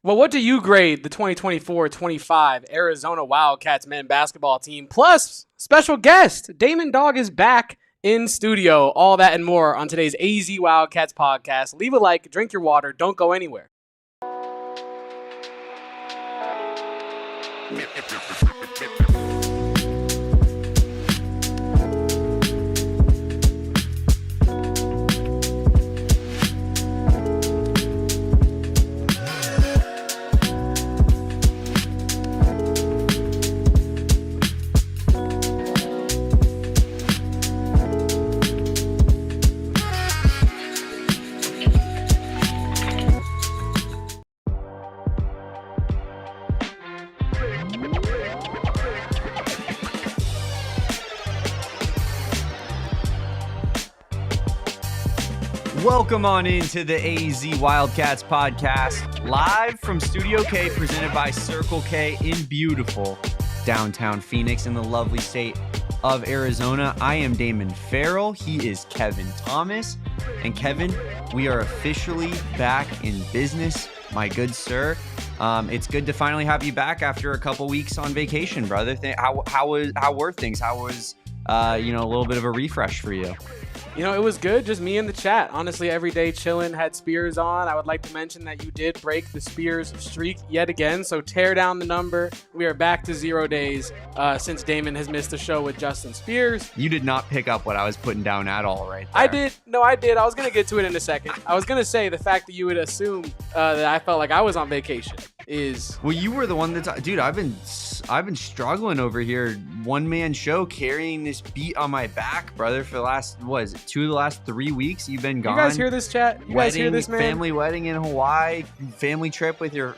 Well, what do you grade the 2024-25 Arizona Wildcats men basketball team? Plus, special guest, Damon Dog is back in studio. All that and more on today's AZ Wildcats podcast. Leave a like, drink your water, don't go anywhere. Welcome on into the AZ Wildcats podcast, live from Studio K, presented by Circle K in beautiful downtown Phoenix in the lovely state of Arizona. I am Damon Farrell. He is Kevin Thomas. And Kevin, we are officially back in business, my good sir. It's good to finally have you back after a couple weeks on vacation, brother. How were things? How was a little bit of a refresh for you? You know, it was good. Just me in the chat. Honestly, every day chilling, had Spears on. I would like to mention that you did break the Spears streak yet again. So tear down the number. We are back to 0 days since Damon has missed a show with Justin Spears. You did not pick up what I was putting down at all right there. I did. No, I did. I was going to get to it in a second. I was going to say the fact that you would assume that I felt like I was on vacation is... Well, you were the one that's... Dude, I've been struggling over here. One-man show carrying this beat on my back, brother, for the last, 2 of the last 3 weeks you've been gone. You guys hear this, chat? You guys hear this, man? Family wedding in Hawaii, family trip with your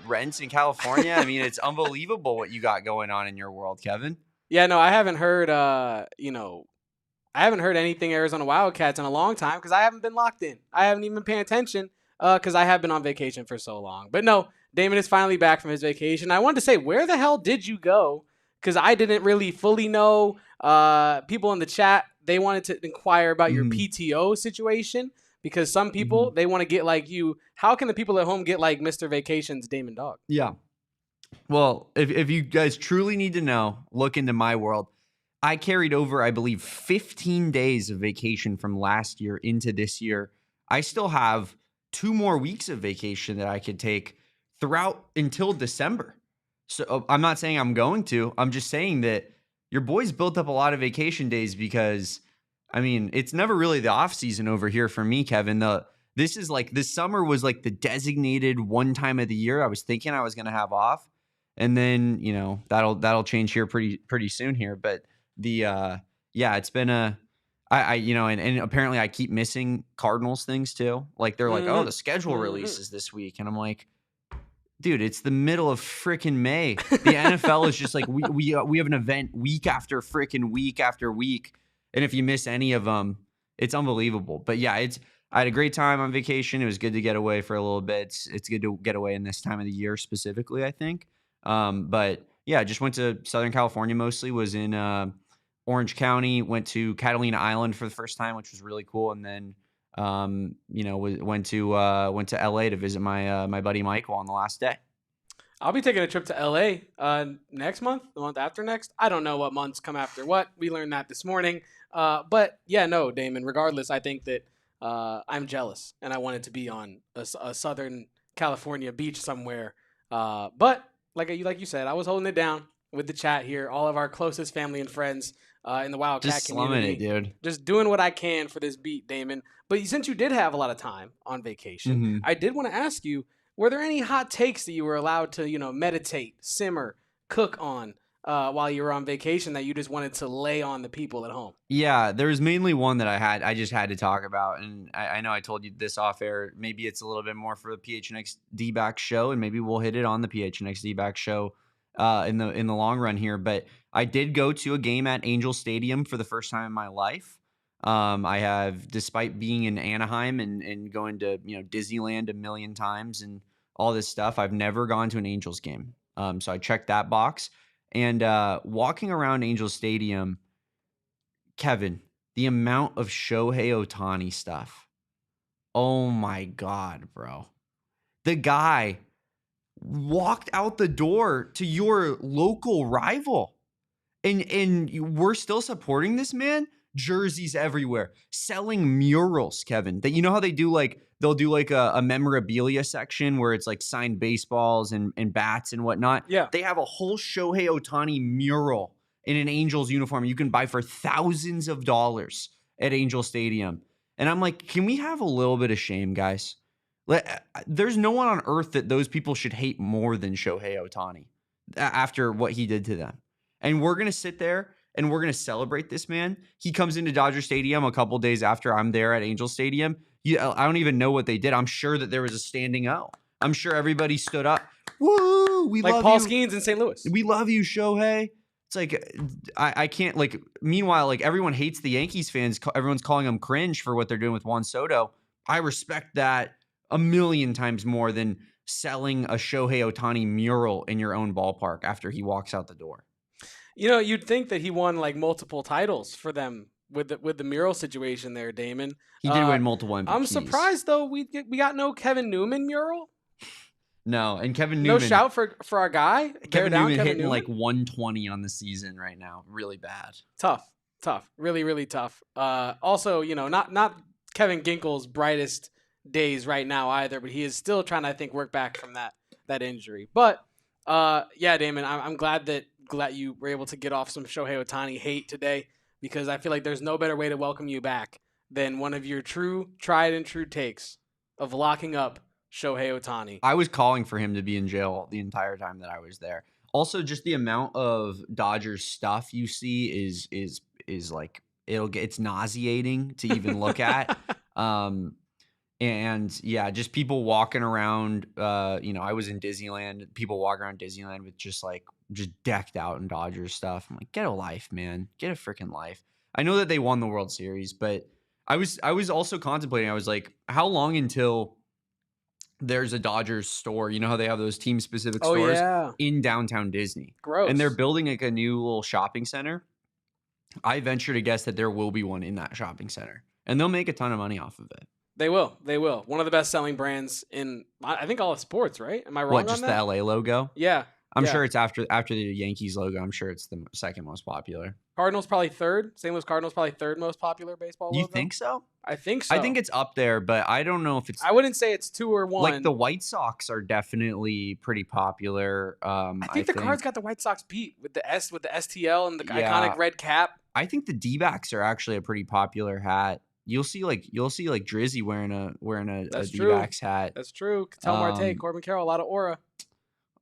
rents in California. I mean, it's unbelievable what you got going on in your world, Kevin. Yeah, no, I haven't heard I haven't heard anything Arizona Wildcats in a long time because I haven't been locked in. I haven't even been paying attention because I have been on vacation for so long. But no, Damon is finally back from his vacation. I wanted to say, where the hell did you go? Because I didn't really fully know. People in the chat, they wanted to inquire about your PTO situation because some people, they want to get like you. How can the people at home get like Mr. Vacation's Damon Dog? Yeah. Well, if you guys truly need to know, look into my world. I carried over, I believe, 15 days of vacation from last year into this year. I still have 2 more weeks of vacation that I could take throughout until December. So I'm not saying I'm going to. I'm just saying that your boys built up a lot of vacation days because, I mean, it's never really the off season over here for me, Kevin. This summer was like the designated one time of the year I was thinking I was going to have off. And then, that'll change here pretty soon here. But it's been and apparently I keep missing Cardinals things too. Like they're like, oh, the schedule releases this week. And I'm like, dude, it's the middle of freaking May. The NFL is just like, we have an event week after freaking week after week. And if you miss any of them, it's unbelievable. But yeah, I had a great time on vacation. It was good to get away for a little bit. It's good to get away in this time of the year specifically, I think. But yeah, I just went to Southern California mostly, was in Orange County, went to Catalina Island for the first time, which was really cool. And then went to LA to visit my buddy Michael on the last day. I'll be taking a trip to LA next month, the month after next. I don't know what months come after what. We learned that this morning. But yeah, no, Damon, regardless, I think that I'm jealous and I wanted to be on a Southern California beach somewhere. But like you said, I was holding it down with the chat here, all of our closest family and friends in the Wildcat community. Just slumming it, dude. Just doing what I can for this beat, Damon. But since you did have a lot of time on vacation, I did want to ask you, were there any hot takes that you were allowed to, meditate, simmer, cook on while you were on vacation that you just wanted to lay on the people at home? Yeah, there was mainly one that I just had to talk about. And I know I told you this off air. Maybe it's a little bit more for the PHNX D-back show, and maybe we'll hit it on the PHNX D-back show in the long run here. But I did go to a game at Angel Stadium for the first time in my life. I have, despite being in Anaheim and going to Disneyland a million times and all this stuff, I've never gone to an Angels game. So I checked that box. And walking around Angel Stadium, Kevin, the amount of Shohei Ohtani stuff. Oh my God, bro. the guy walked out the door to your local rival. And we're still supporting this man? Jerseys everywhere. Selling murals, Kevin. That, you know how they do, like, they'll do like a memorabilia section where it's like signed baseballs and bats and whatnot. Yeah. They have a whole Shohei Ohtani mural in an Angels uniform you can buy for thousands of dollars at Angel Stadium. And I'm like, can we have a little bit of shame, guys? There's no one on earth that those people should hate more than Shohei Ohtani after what he did to them. And we're going to sit there and we're going to celebrate this man. He comes into Dodger Stadium a couple days after I'm there at Angel Stadium. I don't even know what they did. I'm sure that there was a standing O. I'm sure everybody stood up. Woo! We like love Paul you. Skeens in St. Louis. We love you, Shohei. It's like, I can't, like, meanwhile, like, everyone hates the Yankees fans. Everyone's calling them cringe for what they're doing with Juan Soto. I respect that a million times more than selling a Shohei Ohtani mural in your own ballpark after he walks out the door. You know, you'd think that he won like multiple titles for them with the mural situation there, Damon. He did win multiple MVPs. I'm surprised though we got no Kevin Newman mural. No, and Kevin Newman. No shout for our guy. Kevin Newman hitting like 120 on the season right now. Really bad. Tough. Really, really tough. Also, you know, not Kevin Ginkel's brightest days right now either, but he is still trying to, I think, work back from that injury. But yeah, Damon, I'm glad you were able to get off some Shohei Ohtani hate today, because I feel like there's no better way to welcome you back than one of your tried and true takes of locking up Shohei Ohtani. I was calling for him to be in jail the entire time that I was there. Also, just the amount of Dodgers stuff you see is like, it's nauseating to even look at. And yeah, just people walking around, I was in Disneyland, people walking around Disneyland with just decked out in Dodgers stuff. I'm like, get a life, man. Get a freaking life. I know that they won the World Series, but I was also contemplating, I was like, how long until there's a Dodgers store? You know how they have those team specific stores in downtown Disney? Gross. And they're building like a new little shopping center. I venture to guess that there will be one in that shopping center, and they'll make a ton of money off of it. They will. One of the best selling brands in, I think, all of sports, right? Am I wrong on that? What, just the LA logo? Yeah. I'm sure it's after the Yankees logo. I'm sure it's the second most popular. Cardinals probably third. St. Louis Cardinals probably third most popular baseball logo. You think so? I think so. I think it's up there, but I don't know if it's. I wouldn't say it's 2 or 1. Like the White Sox are definitely pretty popular. I think the Cards got the White Sox beat with the STL and the iconic red cap. I think the D-backs are actually a pretty popular hat. You'll see Drizzy wearing a D-backs hat. That's true. Ketel Marte, Corbin Carroll, a lot of aura.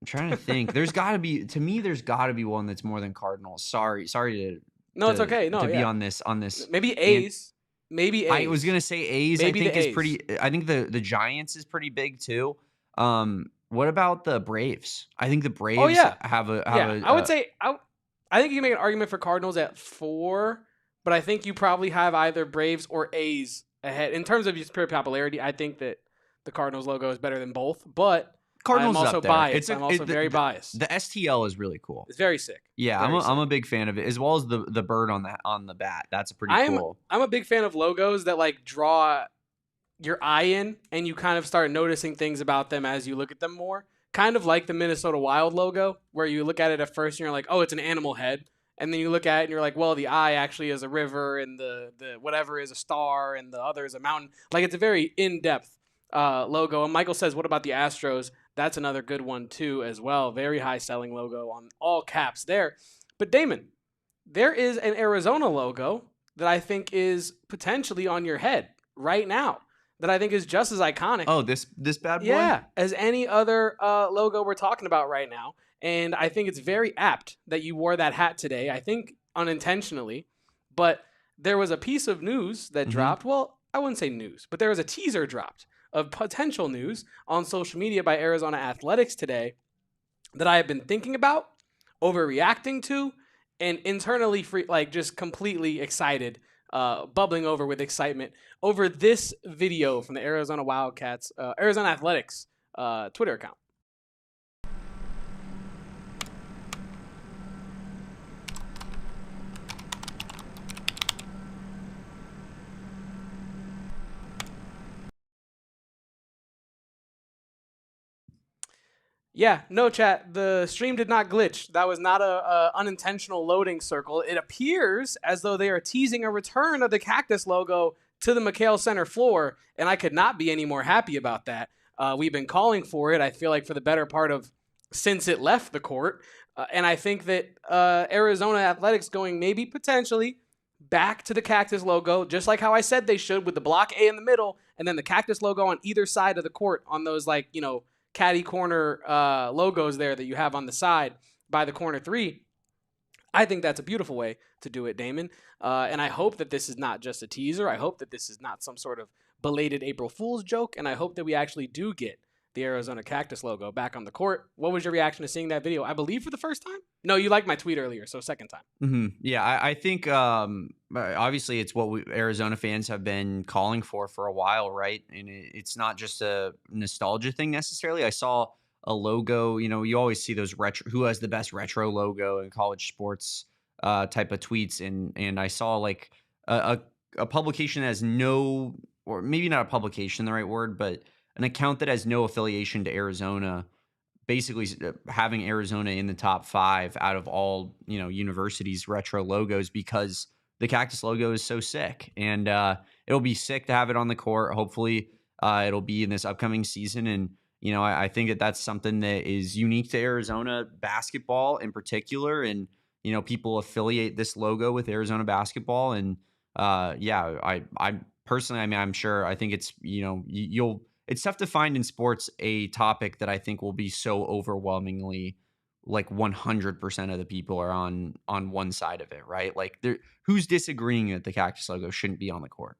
I'm trying to think. There's got to be one that's more than Cardinals. Sorry to. No, it's okay. No, to be on this. Maybe A's. Maybe A's. I was gonna say A's. Maybe I think the is pretty. I think the Giants is pretty big too. What about the Braves? I think the Braves have a. I would say I think you can make an argument for Cardinals at 4, but I think you probably have either Braves or A's ahead in terms of just pure popularity. I think that the Cardinals logo is better than both, but Cardinals I'm also up there. biased. I'm also very biased. The STL is really cool. It's very sick. Yeah, I'm a big fan of it, as well as the bird on the bat. That's pretty cool. I'm a big fan of logos that like draw your eye in, and you kind of start noticing things about them as you look at them more. Kind of like the Minnesota Wild logo, where you look at it at first and you're like, oh, it's an animal head. And then you look at it and you're like, well, the eye actually is a river, and the whatever is a star, and the other is a mountain. Like, it's a very in-depth logo. And Michael says, what about the Astros? That's another good one too as well. Very high-selling logo on all caps there. But Damon, there is an Arizona logo that I think is potentially on your head right now, that I think is just as iconic. Oh, this bad boy? Yeah, as any other logo we're talking about right now. And I think it's very apt that you wore that hat today. I think unintentionally, but there was a piece of news that dropped. Well, I wouldn't say news, but there was a teaser dropped of potential news on social media by Arizona Athletics today that I have been thinking about, overreacting to, and internally just completely excited, bubbling over with excitement over this video from the Arizona Wildcats, Arizona Athletics Twitter account. Yeah, no chat. The stream did not glitch. That was not a unintentional loading circle. It appears as though they are teasing a return of the Cactus logo to the McKale Center floor, and I could not be any more happy about that. We've been calling for it, I feel like, for the better part of since it left the court. And I think that Arizona Athletics going maybe potentially back to the Cactus logo, just like how I said they should, with the block A in the middle and then the Cactus logo on either side of the court on those, like, caddy corner logos there that you have on the side by the corner three. I think that's a beautiful way to do it, Damon. And I hope that this is not just a teaser. I hope that this is not some sort of belated April Fool's joke. And I hope that we actually do get the Arizona Cactus logo back on the court. What was your reaction to seeing that video? I believe for the first time? No, you liked my tweet earlier, so second time. Mm-hmm. Yeah, I think obviously it's what Arizona fans have been calling for a while, right? And it's not just a nostalgia thing necessarily. I saw a logo, you always see those retro, who has the best retro logo in college sports type of tweets. And I saw like a publication that has no, or maybe not a publication, the right word, but an account that has no affiliation to Arizona, basically having Arizona in the top 5 out of all, universities' retro logos because the Cactus logo is so sick. And it'll be sick to have it on the court. Hopefully it'll be in this upcoming season. And, I think that that's something that is unique to Arizona basketball in particular. And, people affiliate this logo with Arizona basketball. And I personally, I'm sure, I think it's, it's tough to find in sports a topic that I think will be so overwhelmingly like 100% of the people are on one side of it, right? Like who's disagreeing that the Cactus logo shouldn't be on the court?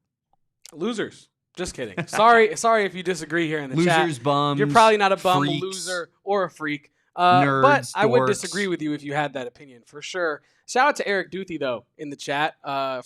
Losers. Just kidding. Sorry if you disagree here in the chat. Losers, bums. You're probably not a bum, freaks, loser, or a freak. Nerds, but I would dorks. disagree with you if you had that opinion, for sure. Shout out to Eric Duthie, though, in the chat,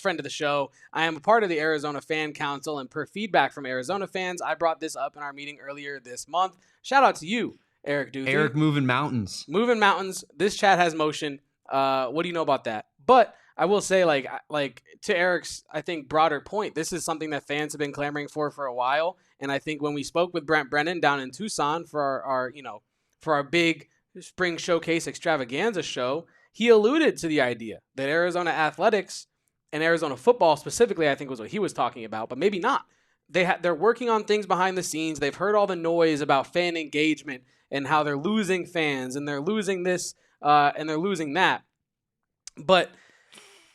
friend of the show. I am a part of the Arizona Fan Council, and per feedback from Arizona fans, I brought this up in our meeting earlier this month. Shout out to you, Eric Duthie. Eric moving mountains. Moving mountains. This chat has motion. What do you know about that? But I will say, like to Eric's, I think, broader point, this is something that fans have been clamoring for a while. And I think when we spoke with Brent Brennan down in Tucson for our big spring showcase extravaganza show, he alluded to the idea that Arizona athletics and Arizona football specifically, I think, was what he was talking about, but maybe not. They're working on things behind the scenes. They've heard all the noise about fan engagement and how they're losing fans and they're losing this and they're losing that. But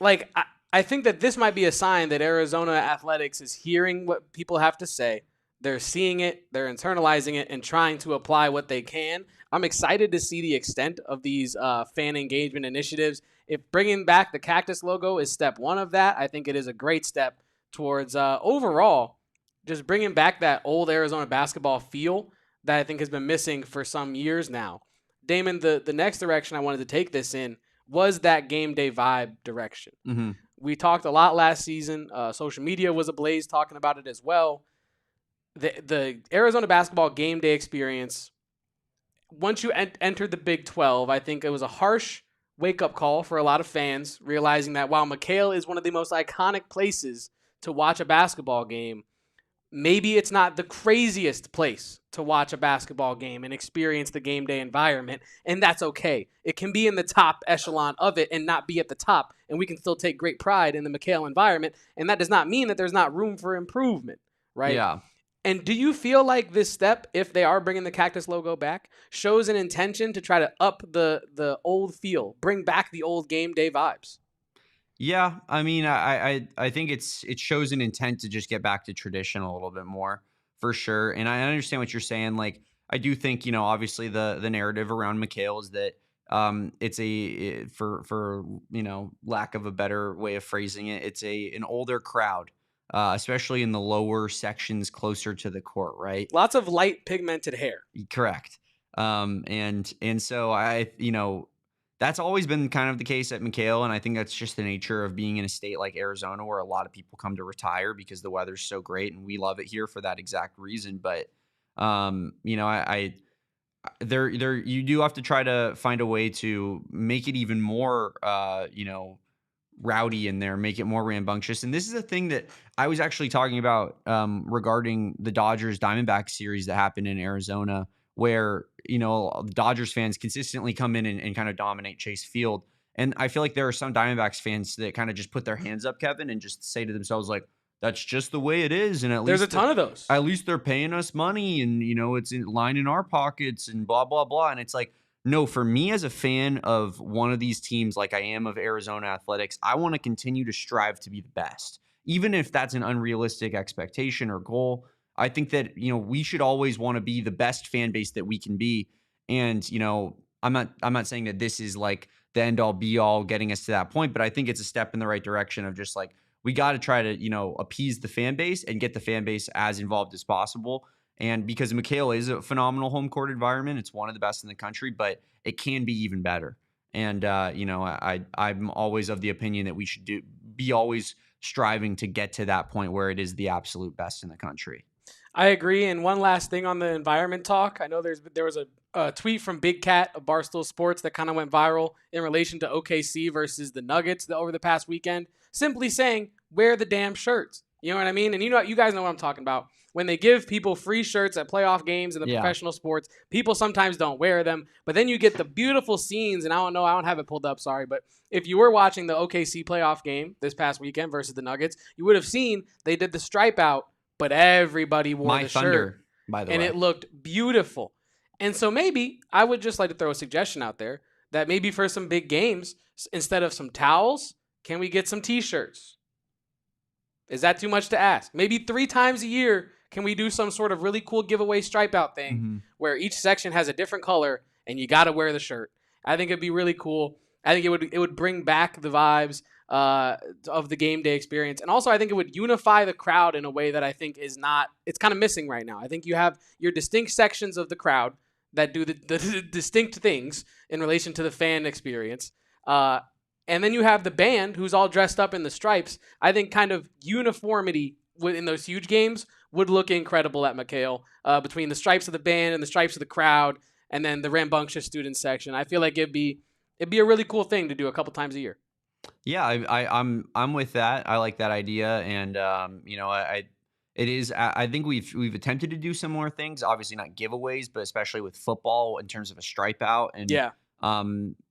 I think that this might be a sign that Arizona athletics is hearing what people have to say. They're seeing it, they're internalizing it, and trying to apply what they can. I'm excited to see the extent of these fan engagement initiatives. If bringing back the Cactus logo is step one of that, I think it is a great step towards overall just bringing back that old Arizona basketball feel that I think has been missing for some years now. Damon, the next direction I wanted to take this in was that game day vibe direction. Mm-hmm. We talked a lot last season. Social media was ablaze talking about it as well. The Arizona basketball game day experience, once you entered the Big 12, I think it was a harsh wake-up call for a lot of fans, realizing that while McKale is one of the most iconic places to watch a basketball game, maybe it's not the craziest place to watch a basketball game and experience the game day environment, and that's okay. It can be in the top echelon of it and not be at the top, and we can still take great pride in the McKale environment, and that does not mean that there's not room for improvement, right? Yeah. And do you feel like this step, if they are bringing the Cactus logo back, shows an intention to try to up the old feel, bring back the old game day vibes? Yeah, I mean, I think it shows an intent to just get back to tradition a little bit more, for sure. And I understand what you're saying. Like, I do think, obviously the narrative around McKale is that it's for lack of a better way of phrasing it, it's an older crowd, especially in the lower sections closer to the court, right? Lots of light pigmented hair. Correct. And so that's always been kind of the case at McKale, and I think that's just the nature of being in a state like Arizona where a lot of people come to retire because the weather's so great, and we love it here for that exact reason. But you do have to try to find a way to make it even more rowdy in there, make it more rambunctious. And this is a thing that I was actually talking about regarding the Dodgers Diamondbacks series that happened in Arizona, where, Dodgers fans consistently come in and kind of dominate Chase Field. And I feel like there are some Diamondbacks fans that kind of just put their hands up, Kevin, and just say to themselves, like, that's just the way it is. And There's a ton of those. at least they're paying us money, and, it's in line in our pockets and blah, blah, blah. And it's like, no, for me as a fan of one of these teams, like I am of Arizona Athletics, I want to continue to strive to be the best, even if that's an unrealistic expectation or goal. I think that, we should always want to be the best fan base that we can be. And, I'm not saying that this is like the end all be all getting us to that point, but I think it's a step in the right direction of just like, we got to try to, appease the fan base and get the fan base as involved as possible. And because McKale is a phenomenal home court environment, it's one of the best in the country, but it can be even better. And, I'm always of the opinion that we should be always striving to get to that point where it is the absolute best in the country. I agree. And one last thing on the environment talk. I know there was a tweet from Big Cat of Barstool Sports that kind of went viral in relation to OKC versus the Nuggets over the past weekend, simply saying, wear the damn shirts. You know what I mean? And you guys know what I'm talking about. When they give people free shirts at playoff games in the professional sports, people sometimes don't wear them. But then you get the beautiful scenes, and I don't have it pulled up, sorry. But if you were watching the OKC playoff game this past weekend versus the Nuggets, you would have seen they did the stripe out, but everybody wore the Thunder, shirt. by the way. And it looked beautiful. And so maybe I would just like to throw a suggestion out there that maybe for some big games, instead of some towels, can we get some T-shirts? Is that too much to ask? Maybe 3 times a year, can we do some sort of really cool giveaway stripe out thing where each section has a different color and you got to wear the shirt? I think it'd be really cool. I think it would bring back the vibes of the game day experience. And also I think it would unify the crowd in a way that I think it's kind of missing right now. I think you have your distinct sections of the crowd that do the distinct things in relation to the fan experience. And then you have the band who's all dressed up in the stripes. I think kind of uniformity in those huge games would look incredible at McKale, between the stripes of the band and the stripes of the crowd, and then the rambunctious student section. I feel like it'd be a really cool thing to do a couple times a year. Yeah, I'm with that. I like that idea, and it is. I think we've attempted to do similar things. Obviously, not giveaways, but especially with football in terms of a stripe out. And yeah,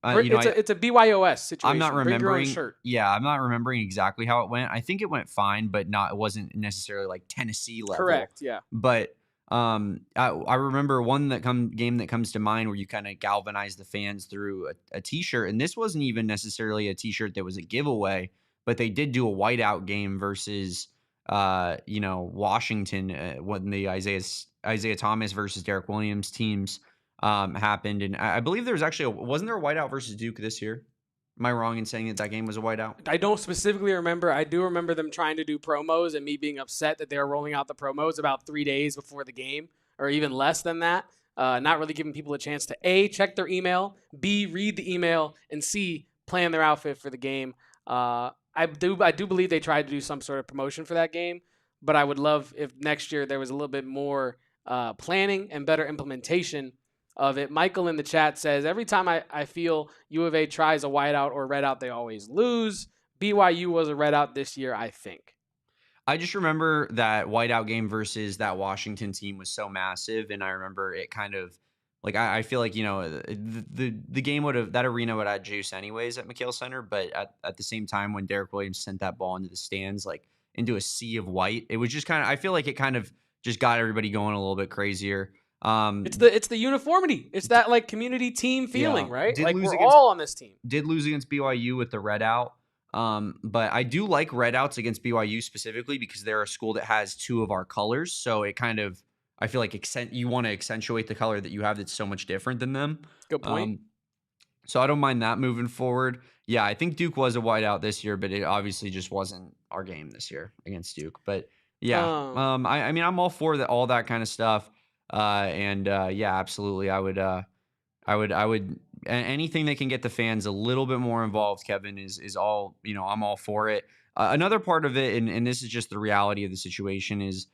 it's a BYOS situation. I'm not remembering. Bring your own shirt. Yeah, I'm not remembering exactly how it went. I think it went fine, but it wasn't necessarily like Tennessee level. Correct. Yeah. But I remember one game that comes to mind where you kind of galvanize the fans through a T-shirt, and this wasn't even necessarily a T-shirt that was a giveaway, but they did do a whiteout game versus Washington when the Isaiah Thomas versus Derek Williams teams happened, and I believe there was actually wasn't there a whiteout versus Duke this year? Am I wrong in saying that game was a whiteout? I don't specifically remember. I do remember them trying to do promos and me being upset that they were rolling out the promos about 3 days before the game, or even less than that. Not really giving people a chance to A, check their email, B, read the email, and C, plan their outfit for the game. I do believe they tried to do some sort of promotion for that game, but I would love if next year there was a little bit more planning and better implementation of it. Michael in the chat says, every time I feel U of A tries a whiteout or red out, they always lose. BYU was a red out this year, I think. I just remember that whiteout game versus that Washington team was so massive, and I remember it kind of like I feel like the game that arena would add juice anyways at McKale Center, but at the same time when Derek Williams sent that ball into the stands, like into a sea of white, it was just kind of, I feel like it kind of just got everybody going a little bit crazier. It's the uniformity. It's that like community team feeling, right? Like we're all on this team. Did lose against BYU with the red out. But I do like red outs against BYU specifically because they're a school that has 2 of our colors. So it kind of, I feel like you want to accentuate the color that you have that's so much different than them. Good point. So I don't mind that moving forward. Yeah, I think Duke was a whiteout this year, but it obviously just wasn't our game this year against Duke. But yeah, I mean, I'm all for all that kind of stuff. Yeah, absolutely. I would anything that can get the fans a little bit more involved, Kevin, is all, I'm all for it. Another part of it, and this is just the reality of the situation, is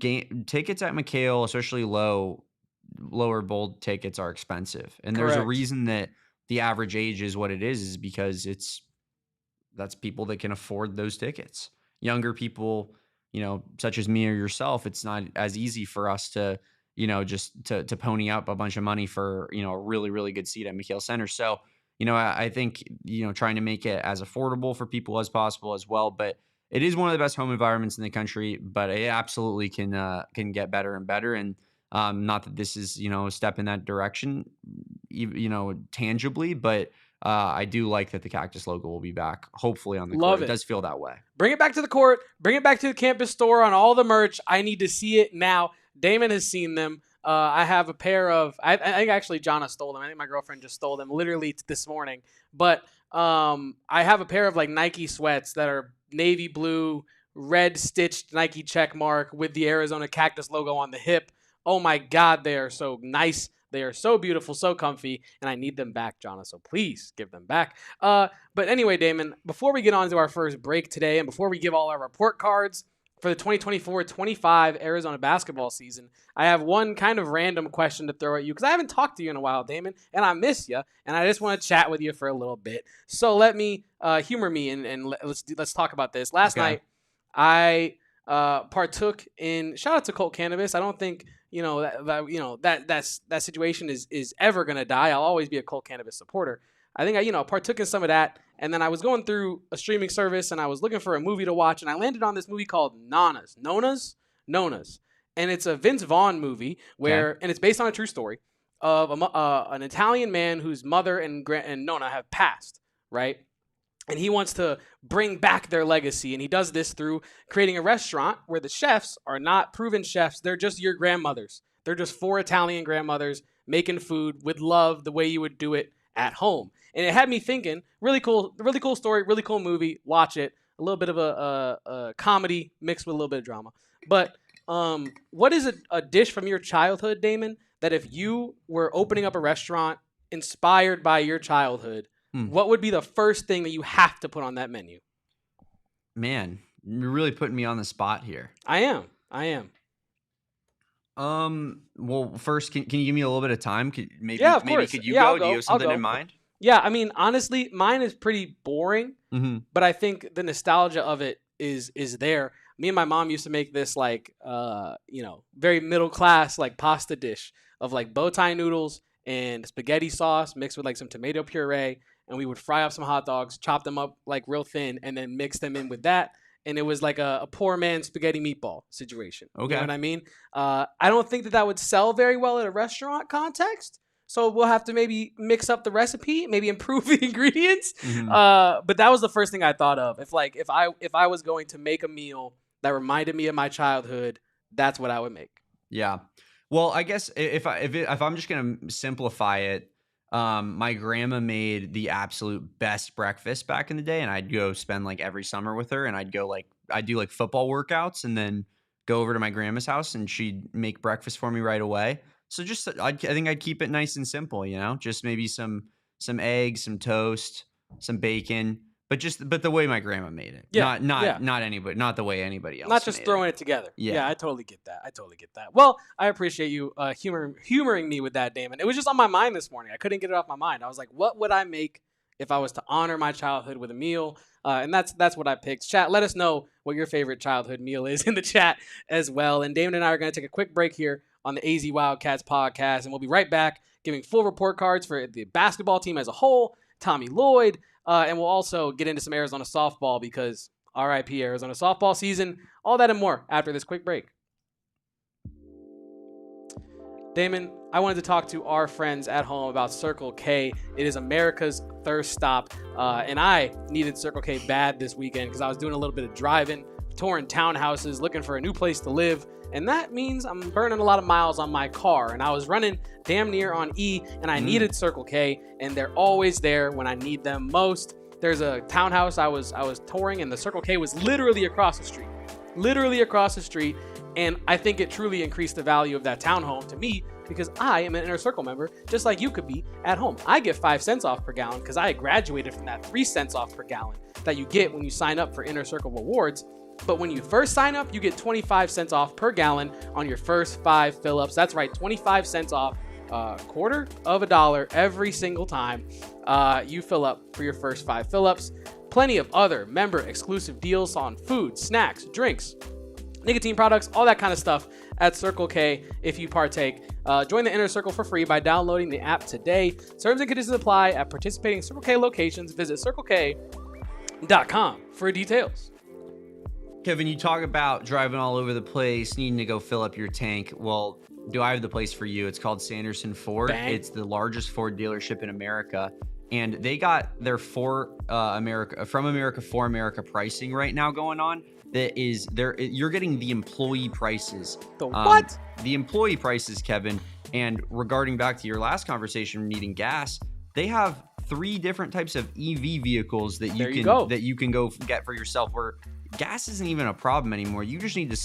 tickets at McKale, especially lower bowl tickets, are expensive. And Correct. There's a reason that the average age is what it is because that's people that can afford those tickets. Younger people, such as me or yourself, it's not as easy for us to just to pony up a bunch of money for, a really, really good seat at McKale Center. So, I think, trying to make it as affordable for people as possible as well. But it is one of the best home environments in the country, but it absolutely can get better and better. And not that this is, a step in that direction, tangibly, but I do like that the Cactus logo will be back, hopefully on the Love court. it. It does feel that way. Bring it back to the court. Bring it back to the campus store on all the merch. I need to see it now. Damon has seen them. I have a pair of, I think actually Jonna stole them. I think my girlfriend just stole them literally this morning. But I have a pair of like Nike sweats that are navy blue, red stitched Nike check mark with the Arizona Cactus logo on the hip. Oh my God, they are so nice. They are so beautiful, so comfy, and I need them back, Jonna, so please give them back. But anyway, Damon, before we get on to our first break today and before we give all our report cards for the 2024-25 Arizona basketball season, I have one kind of random question to throw at you because I haven't talked to you in a while, Damon, and I miss you, and I just want to chat with you for a little bit. So let me humor me and let's talk about this. Last night, I partook in, shout out to Colt Cannabis. I don't think that situation is ever gonna die. I'll always be a Colt Cannabis supporter. I think I partook in some of that, and then I was going through a streaming service and I was looking for a movie to watch, and I landed on this movie called Nonnas, and it's a Vince Vaughn movie and it's based on a true story of an Italian man whose mother and Nonna have passed, right? And he wants to bring back their legacy. And he does this through creating a restaurant where the chefs are not proven chefs. They're just your grandmothers. They're just 4 Italian grandmothers making food with love the way you would do it at home. And it had me thinking, really cool story, really cool movie. Watch it. A little bit of a comedy mixed with a little bit of drama. But what is a dish from your childhood, Damon, that if you were opening up a restaurant inspired by your childhood, what would be the first thing that you have to put on that menu? Man, you're really putting me on the spot here. I am. Well, first, can you give me a little bit of time? Maybe of course. Could you go? Do you have something in mind? Yeah, I mean, honestly, mine is pretty boring, but I think the nostalgia of it is there. Me and my mom used to make this like, very middle class like pasta dish of like bow tie noodles and spaghetti sauce mixed with like some tomato puree. And we would fry up some hot dogs, chop them up like real thin, and then mix them in with that. And it was like a poor man's spaghetti meatball situation. Okay. You know what I mean? I don't think that would sell very well in a restaurant context. So we'll have to maybe mix up the recipe, maybe improve the ingredients. But that was the first thing I thought of. If I was going to make a meal that reminded me of my childhood, that's what I would make. Yeah. Well, I guess if I'm just gonna simplify it. My grandma made the absolute best breakfast back in the day, and I'd go spend like every summer with her, and I'd do like football workouts and then go over to my grandma's house and she'd make breakfast for me right away. So I think I'd keep it nice and simple, just maybe some eggs, some toast, some bacon, but the way my grandma made it. Not the way anybody else. Not just throwing it together. Yeah, I totally get that. Well, I appreciate you humoring me with that, Damon. It was just on my mind this morning. I couldn't get it off my mind. I was like, what would I make if I was to honor my childhood with a meal? And that's what I picked. Chat, let us know what your favorite childhood meal is in the chat as well. And Damon and I are going to take a quick break here on the AZ Wildcats podcast, and we'll be right back giving full report cards for the basketball team as a whole, Tommy Lloyd, and we'll also get into some Arizona softball because RIP Arizona softball season, all that and more after this quick break. Damon, I wanted to talk to our friends at home about Circle K. It is America's thirst stop, and I needed Circle K bad this weekend because I was doing a little bit of driving, touring townhouses, looking for a new place to live, and that means I'm burning a lot of miles on my car, and I was running damn near on E, and I needed Circle K, and they're always there when I need them most. There's a townhouse I was touring, and the Circle K was literally across the street, and I think it truly increased the value of that townhome to me because I am an Inner Circle member, just like you could be at home. I get 5 cents off per gallon because I graduated from that 3 cents off per gallon that you get when you sign up for Inner Circle rewards. But when you first sign up, you get 25 cents off per gallon on your first 5 fill-ups. That's right, 25 cents off, quarter of a dollar every single time you fill up for your first 5 fill-ups. Plenty of other member exclusive deals on food, snacks, drinks, nicotine products, all that kind of stuff at Circle K if you partake. Join the Inner Circle for free by downloading the app today. Terms and conditions apply at participating Circle K locations. Visit CircleK.com for details. Kevin, you talk about driving all over the place, needing to go fill up your tank. Well, do I have the place for you? It's called Sanderson Ford. Bang. It's the largest Ford dealership in America. And they got their from America for America pricing right now going on. That is, you're getting the employee prices. The what? The employee prices, Kevin. And regarding back to your last conversation, needing gas, they have 3 different types of EV vehicles that you can go get for yourself. Where gas isn't even a problem anymore. You just need to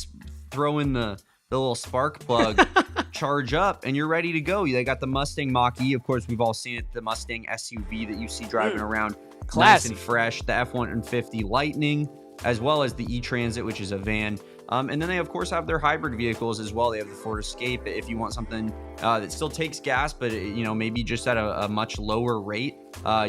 throw in the little spark plug, charge up, and you're ready to go. They got the Mustang Mach-E. Of course, we've all seen it. The Mustang SUV that you see driving around. Classy. Nice and fresh. The F-150 Lightning, as well as the E-Transit, which is a van. And then they, of course, have their hybrid vehicles as well. They have the Ford Escape if you want something that still takes gas, but, maybe just at a much lower rate.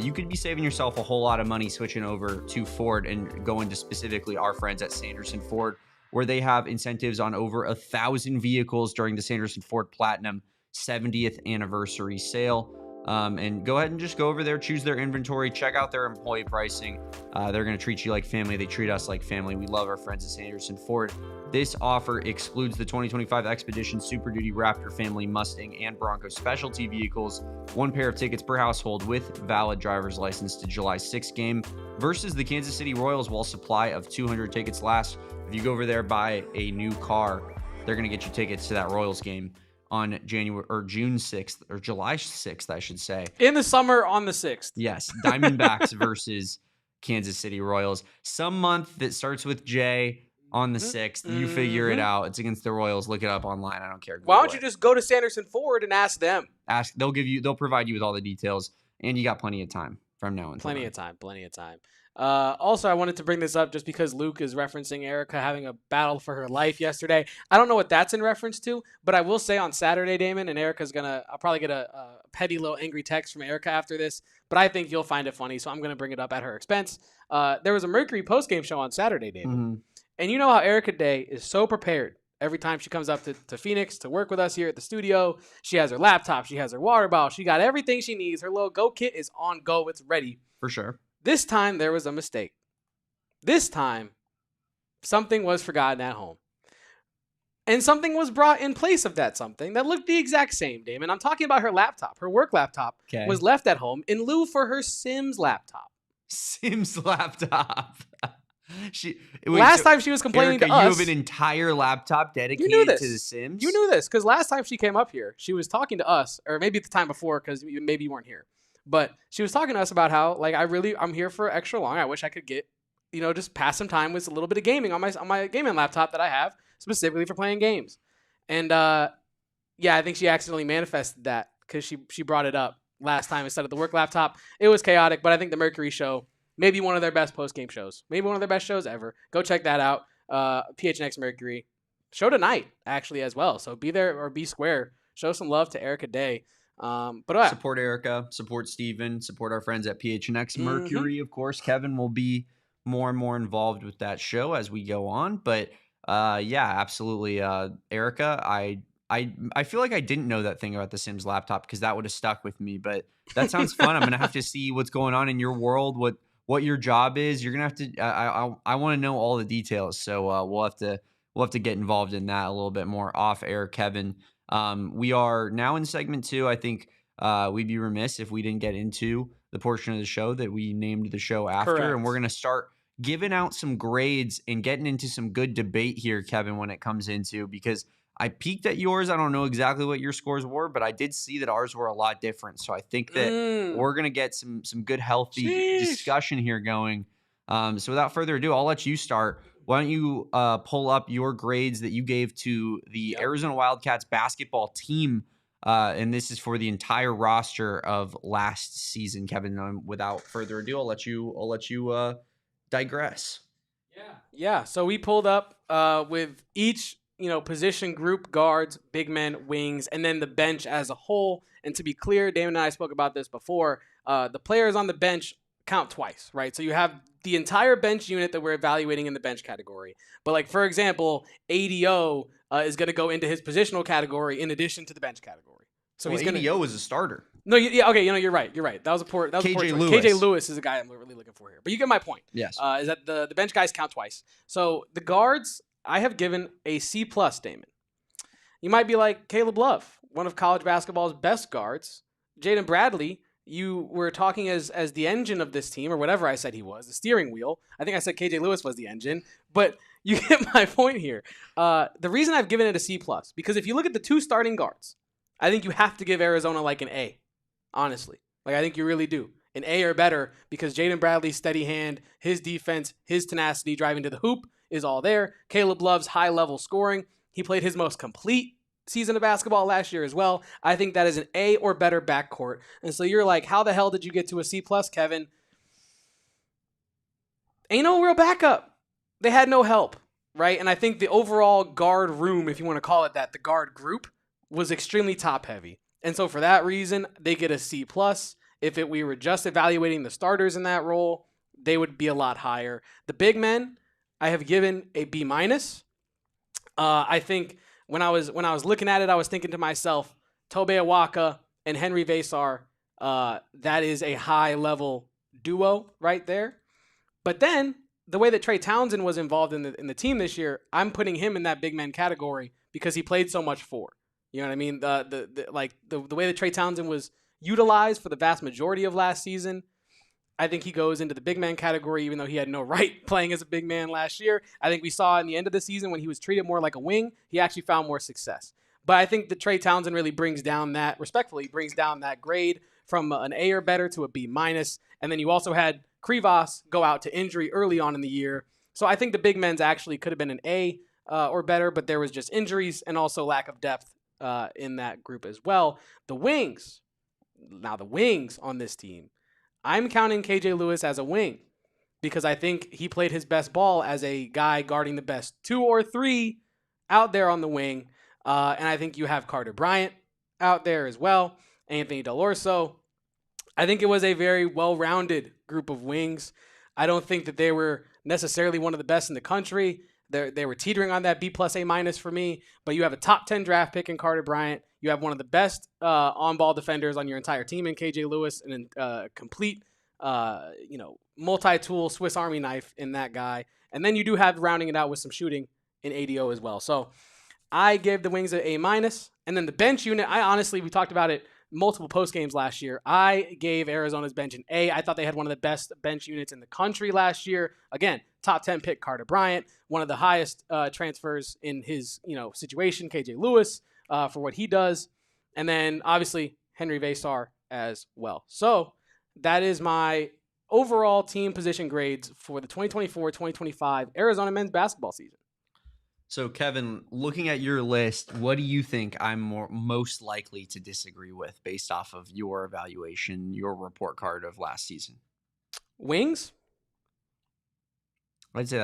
You could be saving yourself a whole lot of money switching over to Ford and going to specifically our friends at Sanderson Ford, where they have incentives on over 1,000 vehicles during the Sanderson Ford Platinum 70th anniversary sale. And go ahead and just go over there, choose their inventory, check out their employee pricing. They're going to treat you like family. They treat us like family. We love our friends at Sanderson Ford. This offer excludes the 2025 Expedition, Super Duty, Raptor, Family, Mustang, and Bronco specialty vehicles. 1 pair of tickets per household with valid driver's license to July 6th game versus the Kansas City Royals while supply of 200 tickets lasts. If you go over there, buy a new car, they're going to get you tickets to that Royals game on June 6th, or July 6th, I should say. In the summer on the 6th. Yes, Diamondbacks versus Kansas City Royals. Some month that starts with J on the 6th. You figure it out. It's against the Royals. Look it up online. I don't care. Why don't you just go to Sanderson Ford and ask them? They'll provide you with all the details, and you got plenty of time from now on. Plenty of time. Also, I wanted to bring this up just because Luke is referencing Erica having a battle for her life yesterday. I don't know what that's in reference to, but I will say on Saturday, Damon, and Erica's I'll probably get a petty little angry text from Erica after this, but I think you'll find it funny, so I'm going to bring it up at her expense. There was a Mercury postgame show on Saturday, Damon, and you know how Erica Day is so prepared. Every time she comes up to Phoenix to work with us here at the studio, she has her laptop, she has her water bottle, she got everything she needs. Her little Go kit is on go. It's ready. For sure. This time, there was a mistake. This time, something was forgotten at home. And something was brought in place of that something that looked the exact same, Damon. I'm talking about her laptop. Her work laptop was left at home in lieu for her Sims laptop. Sims laptop. Last time she was complaining Erica, to us. You have an entire laptop dedicated to the Sims? You knew this because last time she came up here, she was talking to us, or maybe the time before because maybe you weren't here. But she was talking to us about how, like, I'm here for extra long. I wish I could get, just pass some time with a little bit of gaming on my gaming laptop that I have specifically for playing games. And, I think she accidentally manifested that because she brought it up last time instead of the work laptop. It was chaotic, but I think the Mercury show, maybe one of their best post-game shows. Maybe one of their best shows ever. Go check that out. PHNX Mercury. Show tonight, actually, as well. So be there or be square. Show some love to Erica Day. Support Erica, support Steven, support our friends at PHNX Mercury. Of course, Kevin will be more and more involved with that show as we go on. But absolutely. Erica, I feel like I didn't know that thing about the Sims laptop because that would have stuck with me. But that sounds fun. I'm gonna have to see what's going on in your world, what your job is. You're gonna have to. I want to know all the details. So we'll have to get involved in that a little bit more off air, Kevin. We are now in segment 2. I think we'd be remiss if we didn't get into the portion of the show that we named the show after. Correct. And we're going to start giving out some grades and getting into some good debate here, Kevin, when it comes into, because I peeked at yours. I don't know exactly what your scores were, but I did see that ours were a lot different. So I think that we're going to get some good healthy discussion here going. So without further ado, I'll let you start. Why don't you pull up your grades that you gave to the Arizona Wildcats basketball team, and this is for the entire roster of last season, Kevin. Without further ado, I'll let you digress. Yeah. So we pulled up with each position group: guards, big men, wings, and then the bench as a whole. And to be clear, Damon and I spoke about this before. The players on the bench count twice, right? So you have the entire bench unit that we're evaluating in the bench category. But like, for example, ADO is going to go into his positional category in addition to the bench category. So well, he's going to. ADO is a starter. No, yeah, okay, you're right. You're right. That was a poor choice. KJ Lewis is a guy I'm really looking for here. But you get my point. Yes. Is that the bench guys count twice. So the guards, I have given a C+, Damon. You might be like, Caleb Love, one of college basketball's best guards. Jaden Bradley, you were talking as the engine of this team, or whatever I said he was, the steering wheel. I think I said KJ Lewis was the engine. But you get my point here. The reason I've given it a C+, because if you look at the 2 starting guards, I think you have to give Arizona like an A. Honestly, like I think you really do. An A or better, because Jaden Bradley's steady hand, his defense, his tenacity driving to the hoop is all there. Caleb Love's high level scoring. He played his most complete season of basketball last year as well. I think that is an A or better backcourt. And so you're like, how the hell did you get to a C+, Kevin? Ain't no real backup. They had no help, right? And I think the overall guard room, if you want to call it that, the guard group, was extremely top heavy. And so for that reason, they get a C+. If we were just evaluating the starters in that role, they would be a lot higher. The big men, I have given a B-. I think when I was looking at it, I was thinking to myself, Tobe Awaka and Henry Vesar, that is a high-level duo right there. But then the way that Trey Townsend was involved in the team this year, I'm putting him in that big man category because he played so much for. You know what I mean? The way that Trey Townsend was utilized for the vast majority of last season, I think he goes into the big man category, even though he had no right playing as a big man last year. I think we saw in the end of the season when he was treated more like a wing, he actually found more success. But I think that Trey Townsend really brings down that grade from an A or better to a B-. And then you also had Krivas go out to injury early on in the year. So I think the big men's actually could have been an A or better, but there was just injuries and also lack of depth in that group as well. The wings on this team, I'm counting KJ Lewis as a wing because I think he played his best ball as a guy guarding the best 2 or 3 out there on the wing. And I think you have Carter Bryant out there as well, Anthony Delorso. I think it was a very well-rounded group of wings. I don't think that they were necessarily one of the best in the country. They were teetering on that B+, A- for me, but you have a top 10 draft pick in Carter Bryant. You have one of the best on-ball defenders on your entire team in KJ Lewis, and a complete, multi-tool Swiss Army knife in that guy. And then you do have rounding it out with some shooting in ADO as well. So I gave the wings an A-. And then the bench unit, we talked about it multiple post games last year. I gave Arizona's bench an A. I thought they had one of the best bench units in the country last year. Again, top 10 pick Carter Bryant, one of the highest transfers in his situation, KJ Lewis, for what he does. And then obviously Henry Vesar as well. So that is my overall team position grades for the 2024-2025 Arizona men's basketball season. So, Kevin, looking at your list, what do you think I'm most likely to disagree with based off of your evaluation, your report card of last season? Wings? I'd say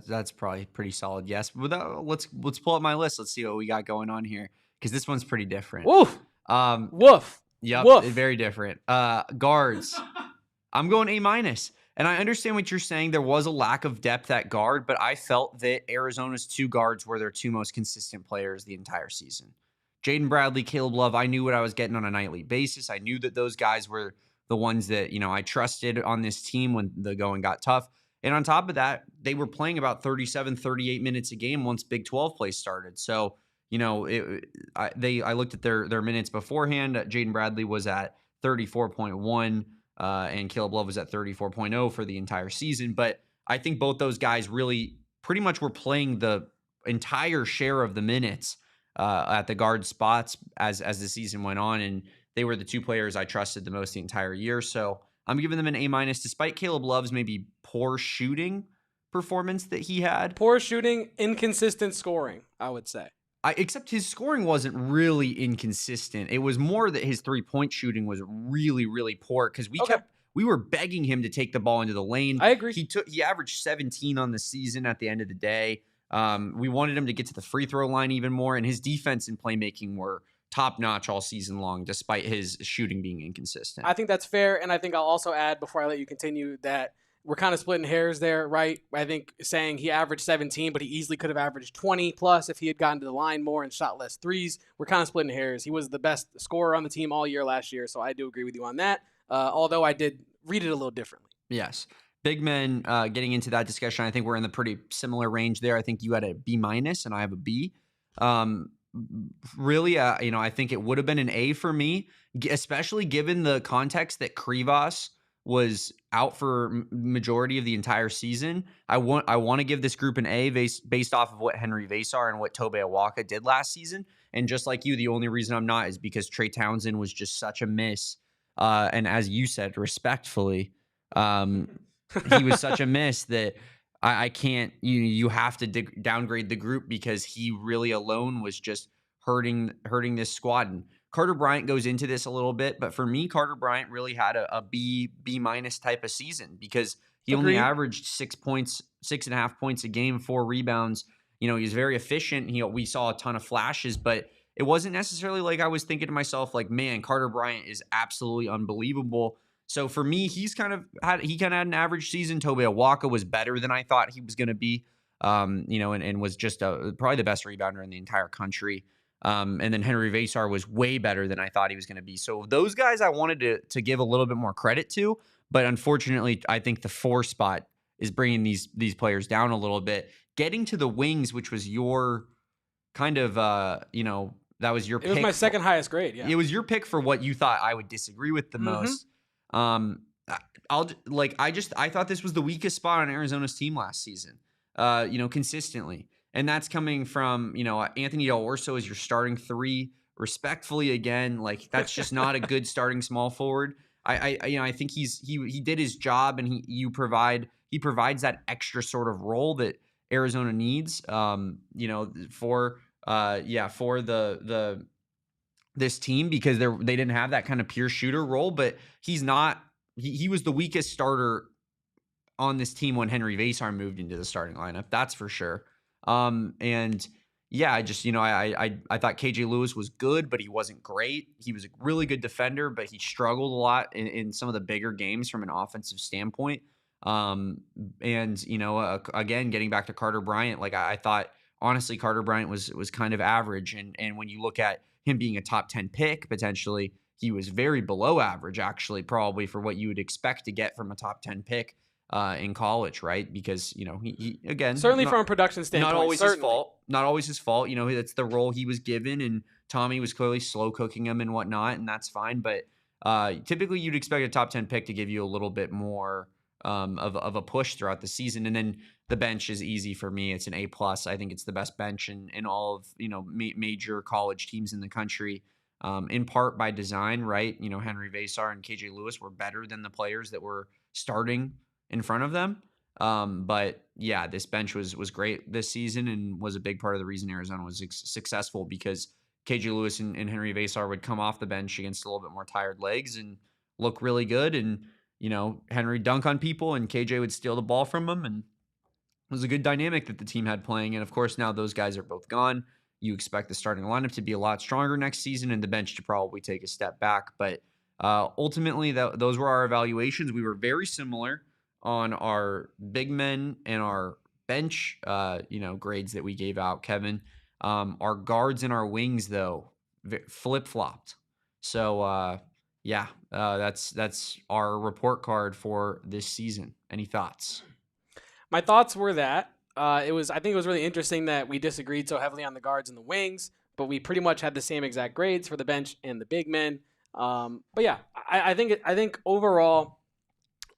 that's probably pretty solid. Yes. Let's pull up my list. Let's see what we got going on here because this one's pretty different. Woof. Woof. Yep. Woof. Very different. Guards. I'm going A-. And I understand what you're saying. There was a lack of depth at guard, but I felt that Arizona's 2 guards were their 2 most consistent players the entire season. Jaden Bradley, Caleb Love, I knew what I was getting on a nightly basis. I knew that those guys were the ones that, I trusted on this team when the going got tough. And on top of that, they were playing about 37, 38 minutes a game once Big 12 play started. So, I looked at their minutes beforehand. Jaden Bradley was at 34.1. And Caleb Love was at 34.0 for the entire season. But I think both those guys really pretty much were playing the entire share of the minutes at the guard spots as the season went on. And they were the 2 players I trusted the most the entire year. So I'm giving them an A-, despite Caleb Love's maybe poor shooting performance that he had. Poor shooting, inconsistent scoring, I would say. Except his scoring wasn't really inconsistent. It was more that his 3-point shooting was really, really poor because we were begging him to take the ball into the lane. I agree. He averaged 17 on the season at the end of the day. We wanted him to get to the free throw line even more, and his defense and playmaking were top notch all season long, despite his shooting being inconsistent. I think that's fair, and I think I'll also add before I let you continue that we're kind of splitting hairs there, right? I think saying he averaged 17, but he easily could have averaged 20 plus if he had gotten to the line more and shot less threes. We're kind of splitting hairs. He was the best scorer on the team all year last year, so I do agree with you on that. Although I did read it a little differently. Yes. Big men, getting into that discussion, I think we're in the pretty similar range there. I think you had a B minus and I have a B. Really, I think it would have been an A for me, especially given the context that Krivas was out for majority of the entire season. I want to give this group an A based off of what Henry Vasar and what Tobe Awaka did last season. And just like you, the only reason I'm not is because Trey Townsend was just such a miss. And as you said, respectfully, he was such a miss that I can't. You have to downgrade the group because he really alone was just hurting this squad. And Carter Bryant goes into this a little bit, but for me, Carter Bryant really had a B minus type of season because he only averaged 6.5 points a game, 4 rebounds. He was very efficient. We saw a ton of flashes, but it wasn't necessarily like I was thinking to myself, like, man, Carter Bryant is absolutely unbelievable. So for me, he kind of had an average season. Tobe Awaka was better than I thought he was going to be, and was just probably the best rebounder in the entire country. And then Henry Vasar was way better than I thought he was going to be. So those guys I wanted to give a little bit more credit to, but unfortunately, I think the 4 spot is bringing these players down a little bit. Getting to the wings, which was your kind of, that was your pick. It was my second highest grade, yeah. It was your pick for what you thought I would disagree with the most. I thought this was the weakest spot on Arizona's team last season, consistently. And that's coming from, Anthony Del Orso as your starting 3. Respectfully, again, like that's just not a good starting small forward. I think he did his job, and he provides that extra sort of role that Arizona needs, for this team, because they didn't have that kind of pure shooter role. But he was the weakest starter on this team when Henry Vasar moved into the starting lineup. That's for sure. And yeah, I thought KJ Lewis was good, but he wasn't great. He was a really good defender, but he struggled a lot in some of the bigger games from an offensive standpoint. Again, getting back to Carter Bryant, like I thought, honestly, Carter Bryant was kind of average. And when you look at him being a top 10 pick, potentially, he was very below average, actually, probably for what you would expect to get from a top 10 pick in college, right? Because, he again, certainly from a production standpoint, not always his fault. That's the role he was given, and Tommy was clearly slow cooking him and whatnot, and that's fine. But typically you'd expect a top 10 pick to give you a little bit more of a push throughout the season. And then the bench is easy for me. It's an A+. I think it's the best bench in all of, major college teams in the country, in part by design, right? Henry Vasar and KJ Lewis were better than the players that were starting in front of them. But yeah, this bench was great this season and was a big part of the reason Arizona was successful, because KJ Lewis and Henry Vasar would come off the bench against a little bit more tired legs and look really good. And, Henry dunk on people and KJ would steal the ball from him. And it was a good dynamic that the team had playing. And of course, now those guys are both gone. You expect the starting lineup to be a lot stronger next season and the bench to probably take a step back. But ultimately, those were our evaluations. We were very similar on our big men and our bench, grades that we gave out, Kevin. Our guards and our wings, though, flip-flopped. So, that's our report card for this season. Any thoughts? My thoughts were that I think it was really interesting that we disagreed so heavily on the guards and the wings, but we pretty much had the same exact grades for the bench and the big men. But yeah, I think overall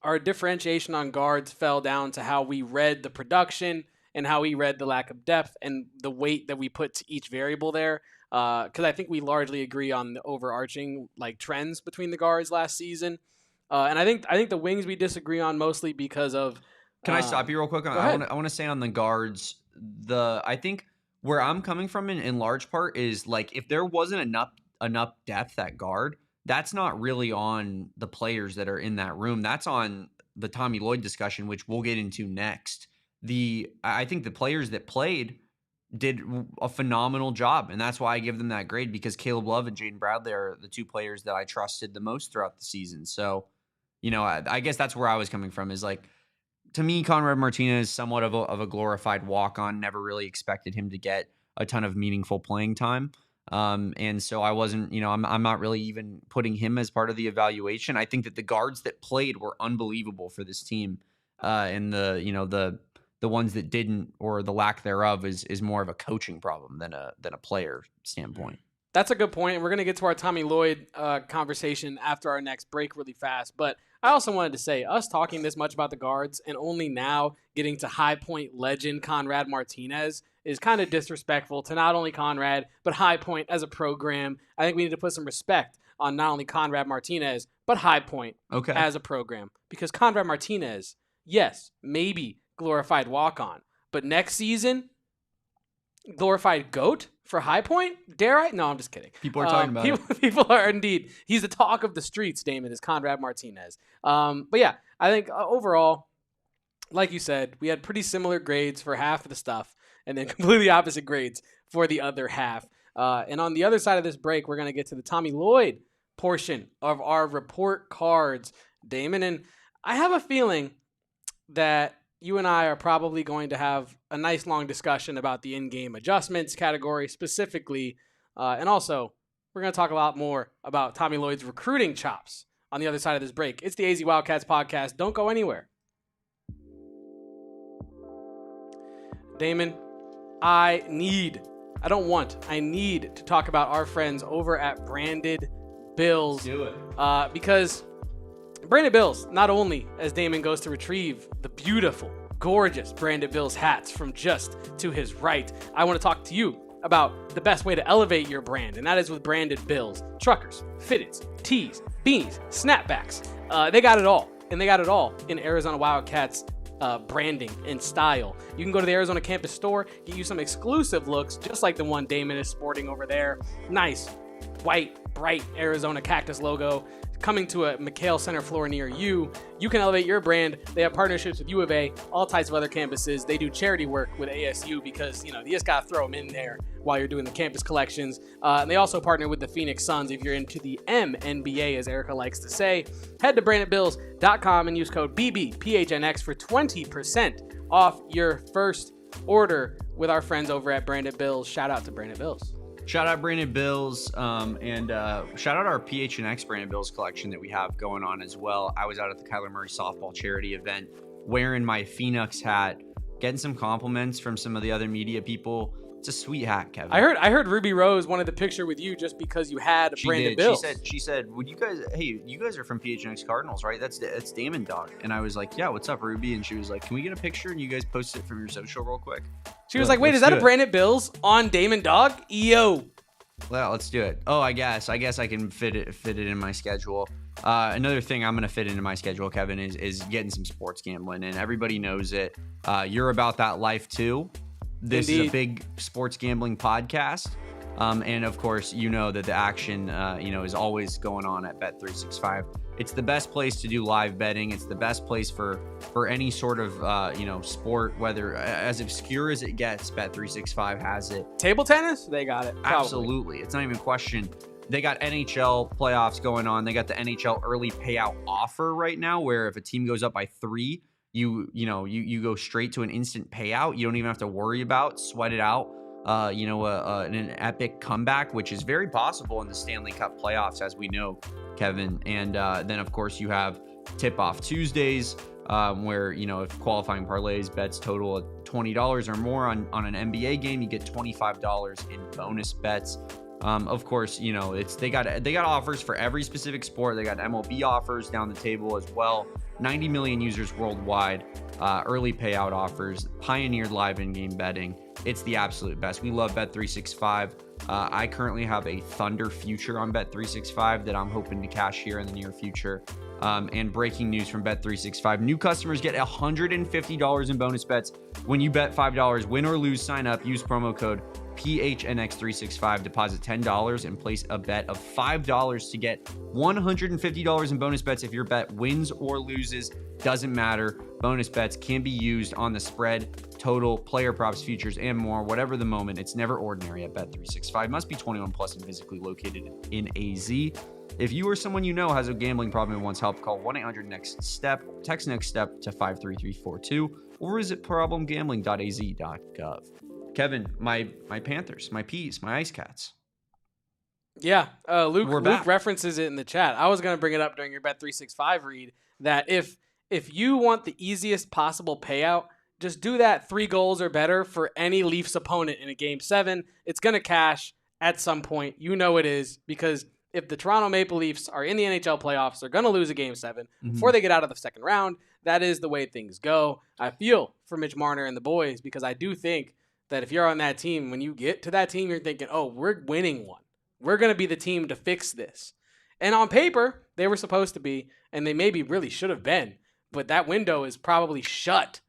our differentiation on guards fell down to how we read the production and how we read the lack of depth and the weight that we put to each variable there. Because I think we largely agree on the overarching trends between the guards last season. And I think the wings we disagree on mostly because of. Can I stop you real quick? I want to say on the guards, I think where I'm coming from in large part is if there wasn't enough depth at guard, that's not really on the players that are in that room. That's on the Tommy Lloyd discussion, which we'll get into next. I think the players that played did a phenomenal job. And that's why I give them that grade, because Caleb Love and Jaden Bradley are the two players that I trusted the most throughout the season. So, I guess that's where I was coming from, is like, to me, Conrad Martinez is somewhat of a glorified walk-on. Never really expected him to get a ton of meaningful playing time. And so I wasn't, I'm not really even putting him as part of the evaluation. I think that the guards that played were unbelievable for this team. And the ones that didn't, or the lack thereof, is more of a coaching problem than a player standpoint. That's a good point. And we're going to get to our Tommy Lloyd conversation after our next break really fast. But I also wanted to say, us talking this much about the guards and only now getting to High Point legend Conrad Martinez is kind of disrespectful to not only Conrad, but High Point as a program. I think we need to put some respect on not only Conrad Martinez, but High Point as a program. Because Conrad Martinez, yes, maybe glorified walk-on, but next season, glorified GOAT for High Point? Dare I? No, I'm just kidding. People are talking about it. People are indeed. He's the talk of the streets, Damon, is Conrad Martinez. But yeah, I think overall, like you said, we had pretty similar grades for half of the stuff and then completely opposite grades for the other half. And on the other side of this break, we're going to get to the Tommy Lloyd portion of our report cards, Damon. And I have a feeling that you and I are probably going to have a nice long discussion about the in-game adjustments category specifically. And also, we're going to talk a lot more about Tommy Lloyd's recruiting chops on the other side of this break. It's the AZ Wildcats podcast. Don't go anywhere. Damon, I need to talk about our friends over at Branded Bills. Do it. Because Branded Bills, not only as Damon goes to retrieve the beautiful, gorgeous Branded Bills hats from just to his right, I want to talk to you about the best way to elevate your brand, and that is with Branded Bills. Truckers, fitteds, tees, beanies, snapbacks. They got it all, and they got it all in Arizona Wildcats branding and style. You can go to the Arizona campus store, get you some exclusive looks, just like the one Damon is sporting over there. Nice, white, bright Arizona Cactus logo coming to a McKale center floor near you. You can elevate your brand. They have partnerships with U of A, all types of other campuses. They do charity work with ASU because, you just got to throw them in there while you're doing the campus collections. And they also partner with the Phoenix Suns if you're into the MNBA, as Erica likes to say. Head to brandedbills.com and use code BBPHNX for 20% off your first order with our friends over at Branded Bills. Shout out to Branded Bills. Shout out Branded Bills, and shout out our PHNX Branded Bills collection that we have going on as well. I was out at the Kyler Murray softball charity event wearing my Phoenix hat, getting some compliments from some of the other media people. It's a sweet hat, Kevin. I heard Ruby Rose wanted the picture with you just because you had Branded Bills. She said, "Would you guys? Hey, you guys are from PHNX Cardinals, right? That's Damon, dog." And I was like, "Yeah, what's up, Ruby?" And she was like, "Can we get a picture and you guys post it from your social real quick?" She was like, "Wait, is that a Branded Bills on Damon, dog? Yo." Well, let's do it. Oh, I guess I can fit it in my schedule. Another thing I'm going to fit into my schedule, Kevin, is getting some sports gambling, and everybody knows it. You're about that life too. This is a big sports gambling podcast. And of course, that the action, is always going on at Bet365. It's the best place to do live betting. It's the best place for any sort of, sport, whether as obscure as it gets. Bet365 has it. Table tennis? They got it. Probably. Absolutely. It's not even a question. They got NHL playoffs going on. They got the NHL early payout offer right now, where if a team goes up by 3, you go straight to an instant payout. You don't even have to worry about sweat it out. An epic comeback, which is very possible in the Stanley Cup playoffs, as we know, Kevin. And then, of course, you have tip-off Tuesdays, where, if qualifying parlays bets total at $20 or more on an NBA game, you get $25 in bonus bets. Of course, they got offers for every specific sport. They got MLB offers down the table as well. 90 million users worldwide, early payout offers, pioneered live in-game betting. It's the absolute best. We love Bet365. I currently have a Thunder future on Bet365 that I'm hoping to cash here in the near future. And breaking news from Bet365. New customers get $150 in bonus bets when you bet $5. Win or lose, sign up. Use promo code PHNX365. Deposit $10 and place a bet of $5 to get $150 in bonus bets if your bet wins or loses. Doesn't matter. Bonus bets can be used on the spread, total, player props, futures, and more. Whatever the moment, it's never ordinary at Bet365. Must be 21 plus and physically located in AZ. If you or someone you know has a gambling problem and wants help, call 1-800-NEXT-STEP, text NEXT STEP to 53342, or visit problemgambling.az.gov. Kevin, my Panthers, my Peas, my Ice Cats. Yeah, Luke references it in the chat. I was going to bring it up during your Bet365 read that if you want the easiest possible payout, just do that 3 goals or better for any Leafs opponent in a Game 7. It's going to cash at some point. You know it is, because if the Toronto Maple Leafs are in the NHL playoffs, they're going to lose a Game 7 before they get out of the second round. That is the way things go. I feel for Mitch Marner and the boys, because I do think that if you're on that team, when you get to that team, you're thinking, oh, we're winning one. We're going to be the team to fix this. And on paper, they were supposed to be, and they maybe really should have been, but that window is probably shut.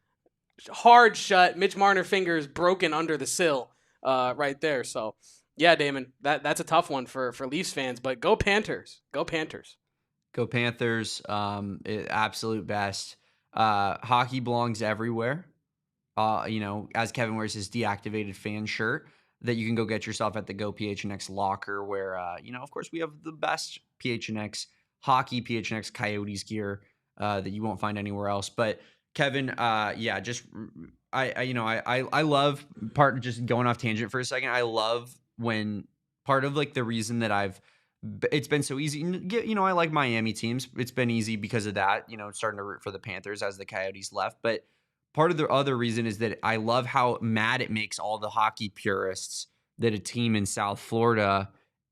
Hard shut. Mitch Marner fingers broken under the sill right there. So, yeah, Damon, that's a tough one for Leafs fans, but go Panthers. Go Panthers. Go Panthers. Absolute best. Hockey belongs everywhere. As Kevin wears his deactivated fan shirt that you can go get yourself at the Go PHNX locker, where, of course, we have the best PHNX hockey, PHNX Coyotes gear that you won't find anywhere else. But Kevin, I love just going off tangent for a second. I love when part of like the reason that it's been so easy. I like Miami teams. It's been easy because of that, starting to root for the Panthers as the Coyotes left. But part of the other reason is that I love how mad it makes all the hockey purists that a team in South Florida,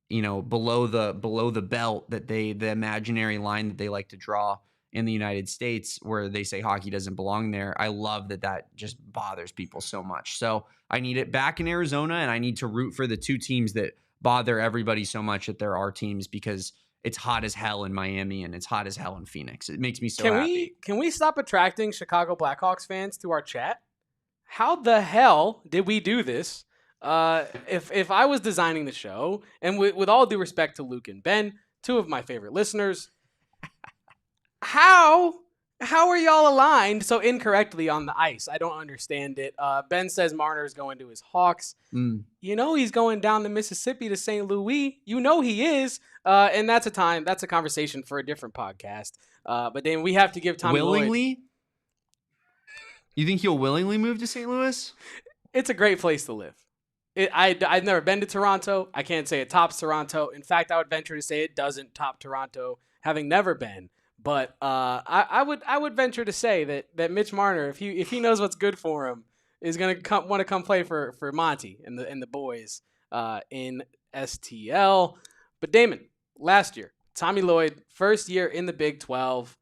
below the belt, that the imaginary line that they like to draw in the United States where they say hockey doesn't belong there. I love that just bothers people so much. So I need it back in Arizona, and I need to root for the 2 teams that bother everybody so much that there are teams, because it's hot as hell in Miami and it's hot as hell in Phoenix. It makes me so happy. Can we stop attracting Chicago Blackhawks fans to our chat? How the hell did we do this? If I was designing the show, and with all due respect to Luke and Ben, 2 of my favorite listeners, how are y'all aligned so incorrectly on the ice? I don't understand it. Ben says Marner's going to his Hawks. He's going down the Mississippi to St. Louis. He is. And that's a conversation for a different podcast. But then we have to give Tommy willingly. Lloyd. You think he'll willingly move to St. Louis? It's a great place to live. I've never been to Toronto. I can't say it tops Toronto. In fact, I would venture to say it doesn't top Toronto, having never been. But I would venture to say that Mitch Marner, if he knows what's good for him, is going to want to come play for Monty and the boys in STL. But Damon, last year, Tommy Lloyd, first year in the Big 12.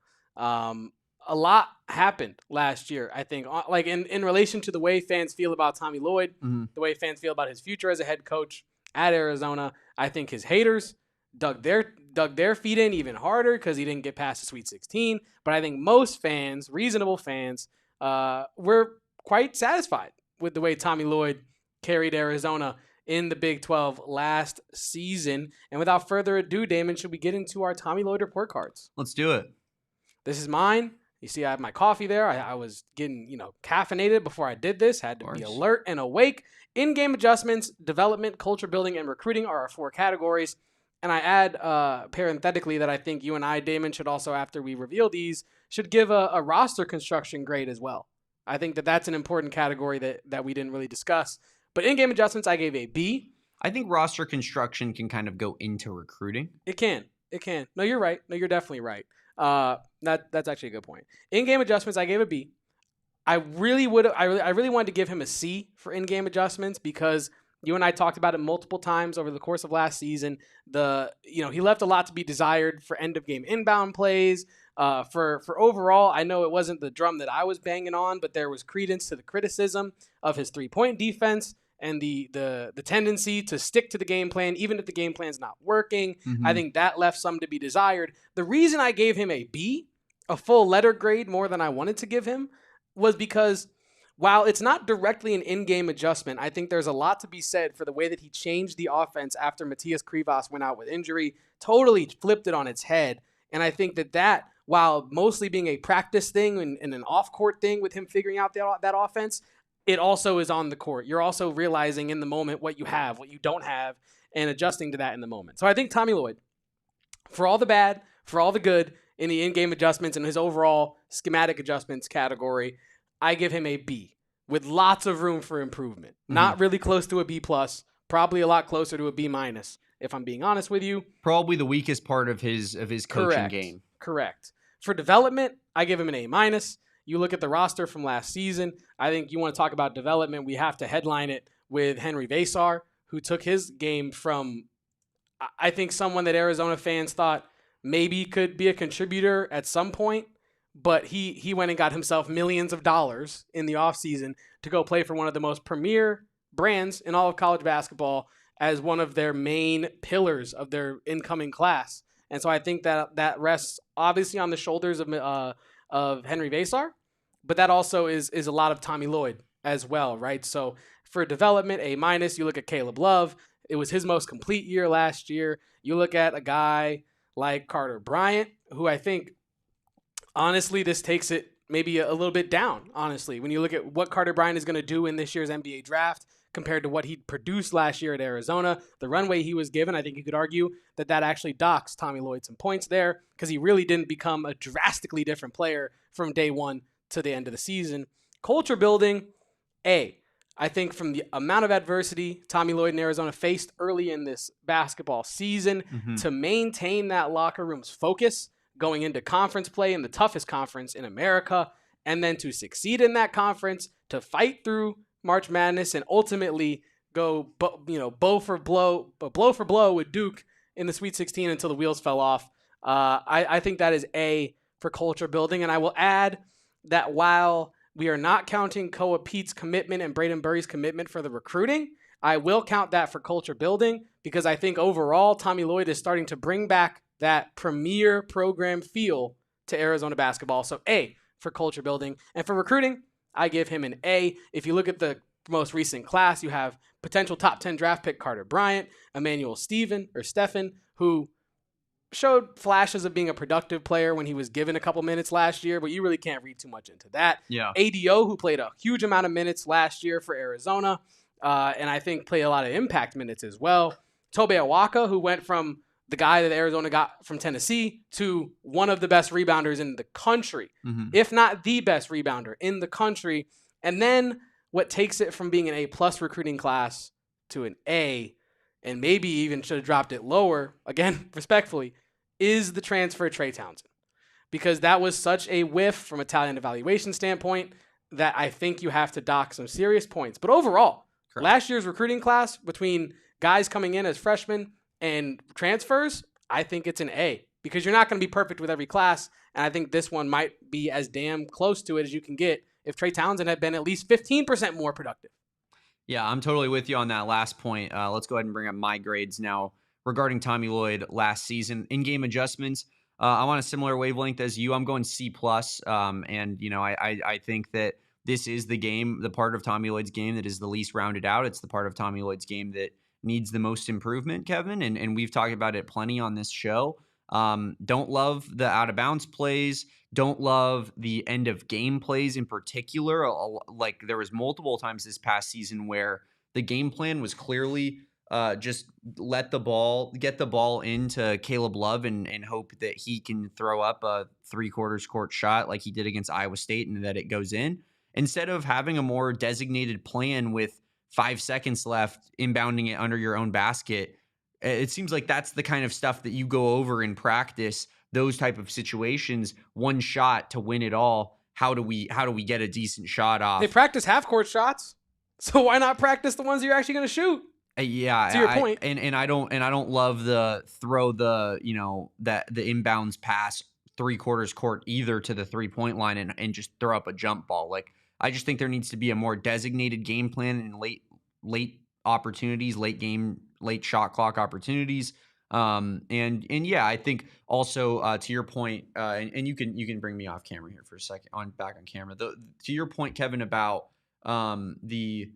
A lot happened last year, I think, like in relation to the way fans feel about Tommy Lloyd, the way fans feel about his future as a head coach at Arizona. I think his haters dug their feet in even harder because he didn't get past the Sweet 16. But I think most fans, reasonable fans, were quite satisfied with the way Tommy Lloyd carried Arizona in the Big 12 last season. And without further ado, Damon, should we get into our Tommy Lloyd report cards? Let's do it. This is mine. You see, I have my coffee there. I was getting, caffeinated before I did this. Had to be alert and awake. In-game adjustments, development, culture building, and recruiting are our 4 categories. And I add parenthetically that I think you and I, Damon, should also, after we reveal these, should give a roster construction grade as well. I think that's an important category that we didn't really discuss. But in-game adjustments, I gave a B. I think roster construction can kind of go into recruiting. It can. No, you're right. No, you're definitely right. That's actually a good point. In-game adjustments, I gave a B. I really wanted to give him a C for in-game adjustments because you and I talked about it multiple times over the course of last season. He left a lot to be desired for end-of-game inbound plays. For overall, I know it wasn't the drum that I was banging on, but there was credence to the criticism of his three-point defense and the tendency to stick to the game plan, even if the game plan's not working. I think that left some to be desired. The reason I gave him a B, a full letter grade more than I wanted to give him, was because while it's not directly an in-game adjustment, I think there's a lot to be said for the way that he changed the offense after Motijus Krivas went out with injury, totally flipped it on its head. And I think that while mostly being a practice thing and an off-court thing with him figuring out that offense, it also is on the court. You're also realizing in the moment what you have, what you don't have, and adjusting to that in the moment. So I think Tommy Lloyd, for all the bad, for all the good in the in-game adjustments and his overall schematic adjustments category, I give him a B with lots of room for improvement. Not really close to a B+, probably a lot closer to a B-, if I'm being honest with you. Probably the weakest part of his coaching game. Correct. For development, I give him an A-. You look at the roster from last season, I think you want to talk about development, we have to headline it with Henry Vasar, who took his game from, I think, someone that Arizona fans thought maybe could be a contributor at some point, but he went and got himself millions of dollars in the offseason to go play for one of the most premier brands in all of college basketball as one of their main pillars of their incoming class. And so I think that rests obviously on the shoulders of Henry Vasar, but that also is a lot of Tommy Lloyd as well, right? So for development, A-. You look at Caleb Love. It was his most complete year last year. You look at a guy like Carter Bryant, who I think, honestly, this takes it maybe a little bit down, honestly. When you look at what Carter Bryant is going to do in this year's NBA draft compared to what he produced last year at Arizona, the runway he was given, I think you could argue that actually docks Tommy Lloyd some points there because he really didn't become a drastically different player from day one to the end of the season. Culture building, A. I think from the amount of adversity Tommy Lloyd and Arizona faced early in this basketball season to maintain that locker room's focus going into conference play in the toughest conference in America, and then to succeed in that conference, to fight through March Madness and ultimately go blow for blow with Duke in the Sweet 16 until the wheels fell off. I think that is A for culture building. And I will add that while we are not counting Koa Pete's commitment and Braden Burry's commitment for the recruiting, I will count that for culture building because I think overall Tommy Lloyd is starting to bring back that premier program feel to Arizona basketball. So A for culture building. And for recruiting, I give him an A. If you look at the most recent class, you have potential top 10 draft pick Carter Bryant, Emmanuel Stephen, who showed flashes of being a productive player when he was given a couple minutes last year, but you really can't read too much into that. Yeah. ADO, who played a huge amount of minutes last year for Arizona, and I think played a lot of impact minutes as well. Tobe Awaka, who went from the guy that Arizona got from Tennessee to one of the best rebounders in the country, if not the best rebounder in the country. And then what takes it from being an A+ recruiting class to an A, and maybe even should have dropped it lower, again, respectfully, is the transfer Trey Townsend. Because that was such a whiff from a talent evaluation standpoint that I think you have to dock some serious points. But overall, last year's recruiting class between guys coming in as freshmen and transfers, I think it's an A because you're not going to be perfect with every class. And I think this one might be as damn close to it as you can get if Trey Townsend had been at least 15% more productive. Yeah, I'm totally with you on that last point. Let's go ahead and bring up my grades now regarding Tommy Lloyd last season. In-game adjustments, I'm on a similar wavelength as you. I'm going C+. And, I think that this is the part of Tommy Lloyd's game that is the least rounded out. It's the part of Tommy Lloyd's game that needs the most improvement, Kevin. And we've talked about it plenty on this show. Don't love the out-of-bounds plays. Don't love the end-of-game plays in particular. Like there was multiple times this past season where the game plan was clearly just get the ball into Caleb Love and hope that he can throw up a three-quarters court shot like he did against Iowa State and that it goes in. Instead of having a more designated plan with 5 seconds left, inbounding it under your own basket, it seems like that's the kind of stuff that you go over in practice, those type of situations, one shot to win it all. How do we get a decent shot off? They practice half-court shots, so why not practice the ones you're actually going to shoot? Yeah, to your point. And I don't love the throw the inbounds pass three-quarters court either to the 3-point line and just throw up a jump ball. Like I just think there needs to be a more designated game plan in late opportunities, late shot clock opportunities. And yeah, I think also to your point, and you can bring me off camera here for a second back on camera. To your point, Kevin, about The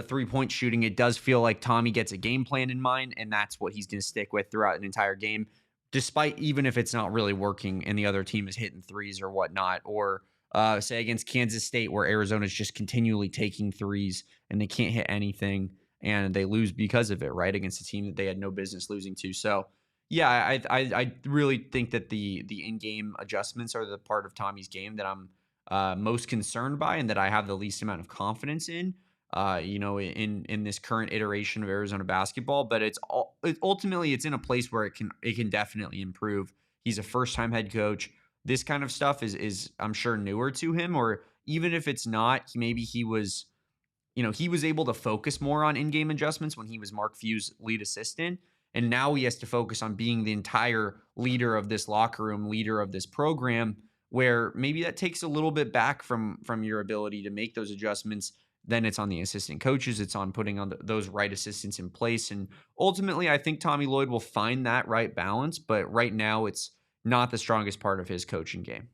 3-point shooting, it does feel like Tommy gets a game plan in mind, and that's what he's going to stick with throughout an entire game, despite even if it's not really working and the other team is hitting threes or whatnot, or say against Kansas State where Arizona's just continually taking threes and they can't hit anything and they lose because of it, right? Against a team that they had no business losing to. So yeah, I really think that the in-game adjustments are the part of Tommy's game that I'm most concerned by and that I have the least amount of confidence in. In this current iteration of Arizona basketball, but ultimately it's in a place where it can definitely improve. He's a first-time head coach. This kind of stuff is I'm sure newer to him, or even if it's not, maybe he was able to focus more on in-game adjustments when he was Mark Few's lead assistant, and now he has to focus on being the entire leader of this locker room, leader of this program, where maybe that takes a little bit back from your ability to make those adjustments. Then it's on the assistant coaches. It's on putting on those right assistants in place. And ultimately, I think Tommy Lloyd will find that right balance. But right now, it's not the strongest part of his coaching game.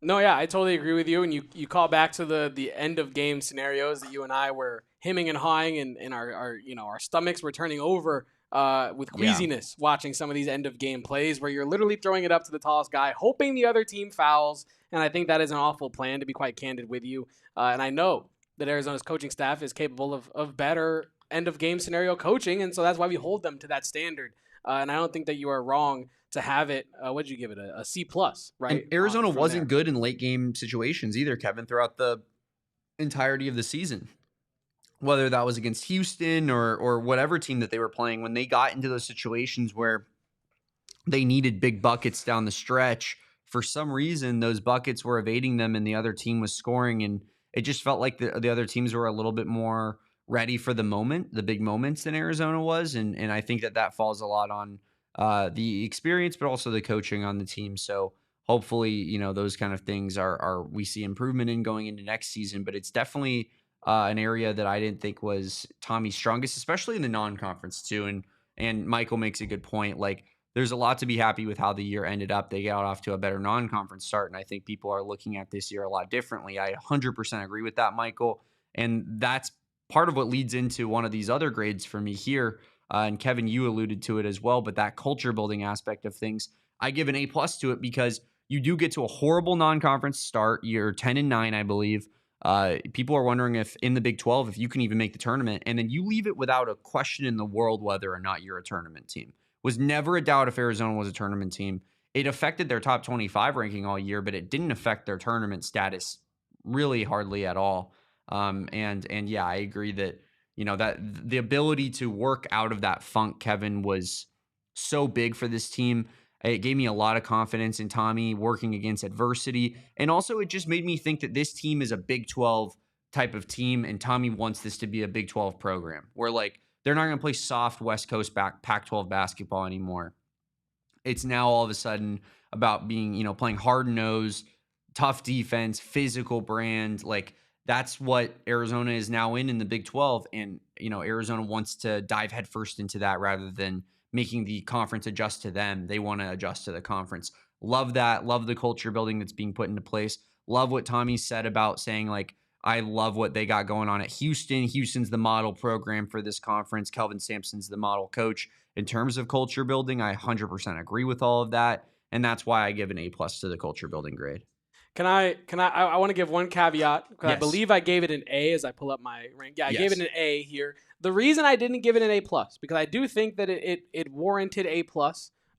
No, yeah, I totally agree with you. And you call back to the end of game scenarios that you and I were hemming and hawing, and our stomachs were turning over with queasiness watching some of these end of game plays where you're literally throwing it up to the tallest guy, hoping the other team fouls. And I think that is an awful plan, to be quite candid with you. And I know that Arizona's coaching staff is capable of better end-of-game scenario coaching, and so that's why we hold them to that standard. And I don't think that you are wrong to have it. What did you give it? A C+, right? And Arizona wasn't good in late-game situations either, Kevin, throughout the entirety of the season. Whether that was against Houston or whatever team that they were playing, when they got into those situations where they needed big buckets down the stretch, for some reason, those buckets were evading them and the other team was scoring, and it just felt like the other teams were a little bit more ready for the moment, the big moments than Arizona was. And I think that falls a lot on the experience, but also the coaching on the team. So hopefully, those kind of things are we see improvement in going into next season. But it's definitely an area that I didn't think was Tommy's strongest, especially in the non-conference too. And Michael makes a good point. Like, there's a lot to be happy with how the year ended up. They got off to a better non-conference start, and I think people are looking at this year a lot differently. I 100% agree with that, Michael, and that's part of what leads into one of these other grades for me here. And Kevin, you alluded to it as well, but that culture building aspect of things, I give an A+ to it because you do get to a horrible non-conference start. You're 10-9, I believe. People are wondering if in the Big 12, if you can even make the tournament, and then you leave it without a question in the world whether or not you're a tournament team. Was never a doubt if Arizona was a tournament team. It affected their top 25 ranking all year, but it didn't affect their tournament status really hardly at all. And yeah, I agree that, that the ability to work out of that funk, Kevin, was so big for this team. It gave me a lot of confidence in Tommy working against adversity. And also it just made me think that this team is a Big 12 type of team, and Tommy wants this to be a Big 12 program where, like, they're not going to play soft West Coast Pac-12 basketball anymore. It's now all of a sudden about being, playing hard-nosed, tough defense, physical brand. Like, that's what Arizona is now in the Big 12. And, Arizona wants to dive headfirst into that rather than making the conference adjust to them. They want to adjust to the conference. Love that. Love the culture building that's being put into place. Love what Tommy said about saying, like, I love what they got going on at Houston. Houston's the model program for this conference. Kelvin Sampson's the model coach. In terms of culture building, I 100% agree with all of that. And that's why I give an A+ to the culture building grade. I want to give one caveat because Yes. I believe I gave it an A as I pull up my rank. Yeah, I Yes. gave it an A here. The reason I didn't give it an A+, because I do think that it warranted A+.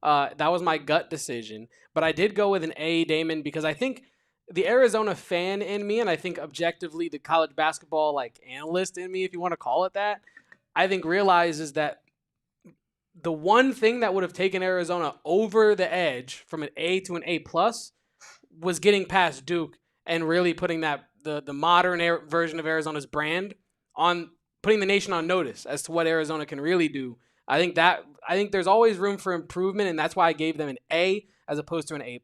That was my gut decision. But I did go with an A, Damon, because I think the Arizona fan in me, and I think objectively the college basketball analyst in me, if you want to call it that, I think realizes that the one thing that would have taken Arizona over the edge from an A to an A+ was getting past Duke and really putting the modern version of Arizona's brand on, putting the nation on notice as to what Arizona can really do. I think there's always room for improvement, and that's why I gave them an A as opposed to an A+,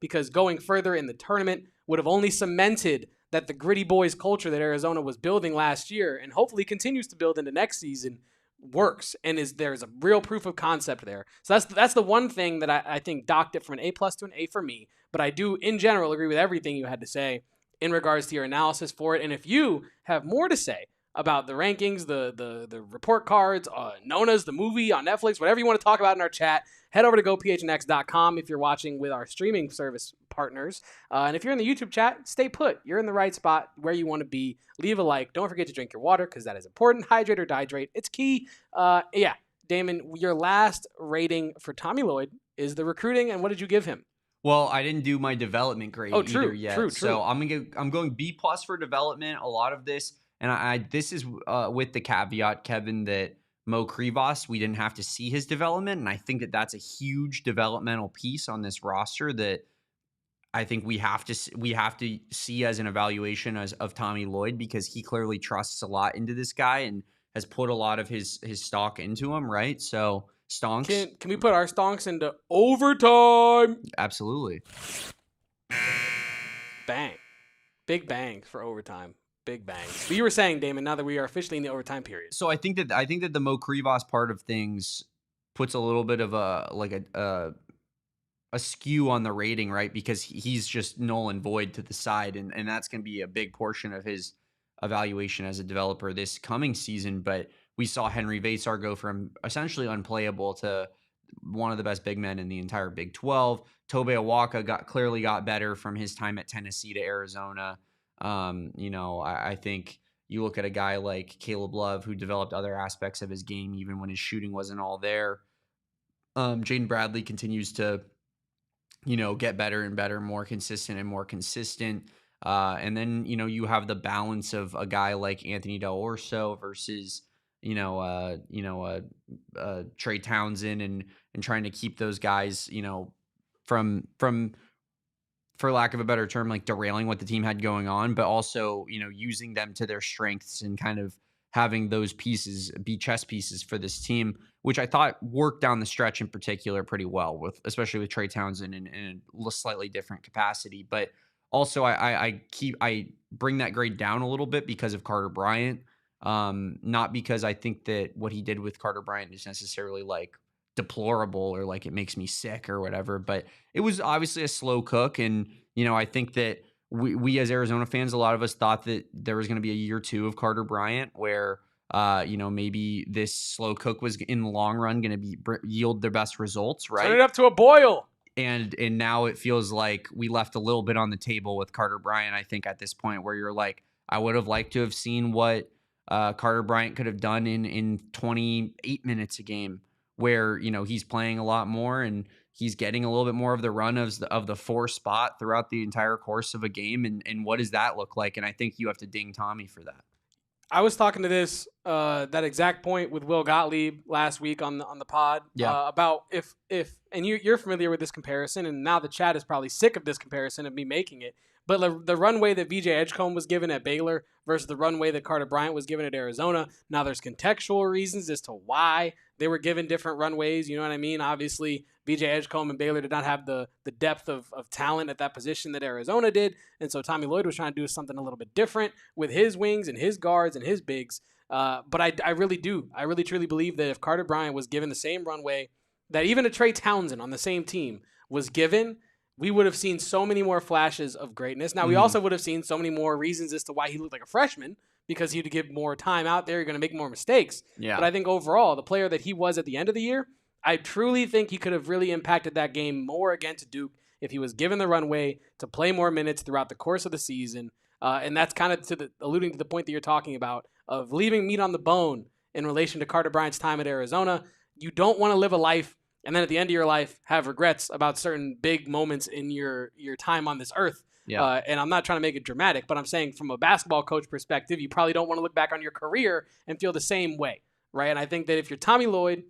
because going further in the tournament would have only cemented that the gritty boys culture that Arizona was building last year and hopefully continues to build into next season works, and there's a real proof of concept there. So that's the one thing that I think docked it from an A+ to an A for me. But I do, in general, agree with everything you had to say. in regards to your analysis for it. And if you have more to say about the rankings, the report cards, Nonnas, the movie on Netflix, whatever you want to talk about in our chat, head over to gophnx.com if you're watching with our streaming service partners. And if you're in the YouTube chat, stay put. You're in the right spot where you want to be. Leave a like. Don't forget to drink your water because that is important. Hydrate or dihydrate. It's key. Yeah, Damon, your last rating for Tommy Lloyd is the recruiting, and what did you give him? Well, I didn't do my development grade either yet. True. So I'm going B+ for development. A lot of this, and this is with the caveat, Kevin, that Mo Krivas, we didn't have to see his development, and I think that that's a huge developmental piece on this roster that I think we have to see as an evaluation of Tommy Lloyd, because he clearly trusts a lot into this guy and has put a lot of his stock into him, right? So stonks. Can we put our stonks into overtime? Absolutely. Bang. Big bangs for overtime. Big bangs. But you were saying, Damon, now that we are officially in the overtime period. So I think that the Mo Krivas part of things puts a little bit of a skew on the rating, right? Because he's just null and void to the side, and that's going to be a big portion of his evaluation as a developer this coming season. But we saw Henry Vasar go from essentially unplayable to one of the best big men in the entire Big 12. Tobe Awaka clearly got better from his time at Tennessee to Arizona. I think you look at a guy like Caleb Love, who developed other aspects of his game even when his shooting wasn't all there. Jaden Bradley continues to get better and better, more consistent and more consistent. And then, you have the balance of a guy like Anthony Del Orso versus, Trey Townsend and trying to keep those guys, from, for lack of a better term, like derailing what the team had going on, but also, using them to their strengths and kind of having those pieces be chess pieces for this team, which I thought worked down the stretch in particular pretty well, especially with Trey Townsend in a slightly different capacity. But also I bring that grade down a little bit because of Carter Bryant. Not because I think that what he did with Carter Bryant is necessarily like deplorable or like it makes me sick or whatever, but it was obviously a slow cook. And, I think that we as Arizona fans, a lot of us thought that there was going to be a year 2 of Carter Bryant where, maybe this slow cook was in the long run going to yield their best results, right? Turn it up to a boil. And now it feels like we left a little bit on the table with Carter Bryant, I think, at this point, where you're like, I would have liked to have seen what Carter Bryant could have done in 28 minutes a game, where, he's playing a lot more and he's getting a little bit more of the run of the 4 spot throughout the entire course of a game. And what does that look like? And I think you have to ding Tommy for that. I was talking to that exact point with Will Gottlieb last week on the pod about if and you're familiar with this comparison, and now the chat is probably sick of this comparison of me making it. But the runway that VJ Edgecombe was given at Baylor versus the runway that Carter Bryant was given at Arizona. Now there's contextual reasons as to why they were given different runways. You know what I mean? Obviously, VJ Edgecombe and Baylor did not have the depth of talent at that position that Arizona did. And so Tommy Lloyd was trying to do something a little bit different with his wings and his guards and his bigs. But I really truly believe that if Carter Bryant was given the same runway that even a Trey Townsend on the same team was given, we would have seen so many more flashes of greatness. Now, we also would have seen so many more reasons as to why he looked like a freshman, because he'd give more time out there. You're going to make more mistakes. Yeah. But I think overall, the player that he was at the end of the year, I truly think he could have really impacted that game more against Duke if he was given the runway to play more minutes throughout the course of the season. And that's kind of alluding to the point that you're talking about of leaving meat on the bone in relation to Carter Bryant's time at Arizona. You don't want to live a life and then at the end of your life have regrets about certain big moments in your time on this earth. Yeah. And I'm not trying to make it dramatic, but I'm saying from a basketball coach perspective, you probably don't want to look back on your career and feel the same way, right? And I think that if you're Tommy Lloyd,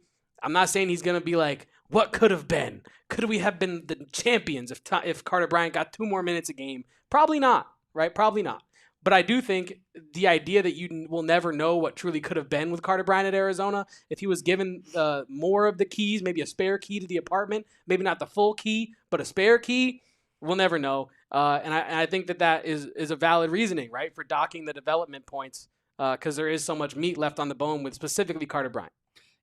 I'm not saying he's going to be like, what could have been? Could we have been the champions if Carter Bryant got 2 more minutes a game? Probably not, right? Probably not. But I do think the idea that you will never know what truly could have been with Carter Bryant at Arizona, if he was given more of the keys, maybe a spare key to the apartment, maybe not the full key, but a spare key, we'll never know. And I think that is a valid reasoning, right, for docking the development points, because there is so much meat left on the bone with specifically Carter Bryant.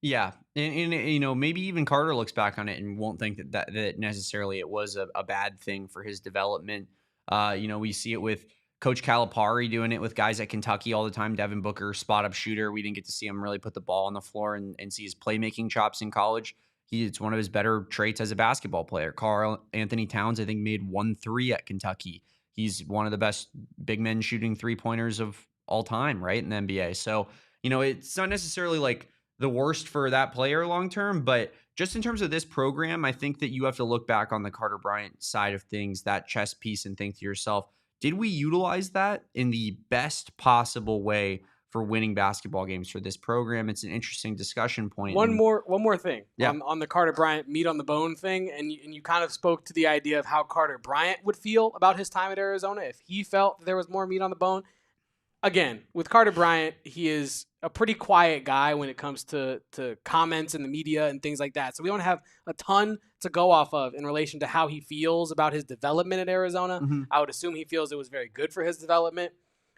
Yeah, and maybe even Carter looks back on it and won't think that necessarily it was a bad thing for his development. We see it with Coach Calipari doing it with guys at Kentucky all the time. Devin Booker, spot up shooter. We didn't get to see him really put the ball on the floor and see his playmaking chops in college. It's one of his better traits as a basketball player. Karl Anthony Towns, I think, made 1 3 at Kentucky. He's one of the best big men shooting 3-pointers of all time, right, in the NBA. So, it's not necessarily like the worst for that player long term, but just in terms of this program, I think that you have to look back on the Carter Bryant side of things, that chess piece, and think to yourself, did we utilize that in the best possible way for winning basketball games for this program? It's an interesting discussion point. One more thing Yeah. on the Carter Bryant meat on the bone thing, and you kind of spoke to the idea of how Carter Bryant would feel about his time at Arizona if he felt there was more meat on the bone. Again, with Carter Bryant, he is a pretty quiet guy when it comes to comments in the media and things like that. So we don't have a ton to go off of in relation to how he feels about his development at Arizona. Mm-hmm. I would assume he feels it was very good for his development.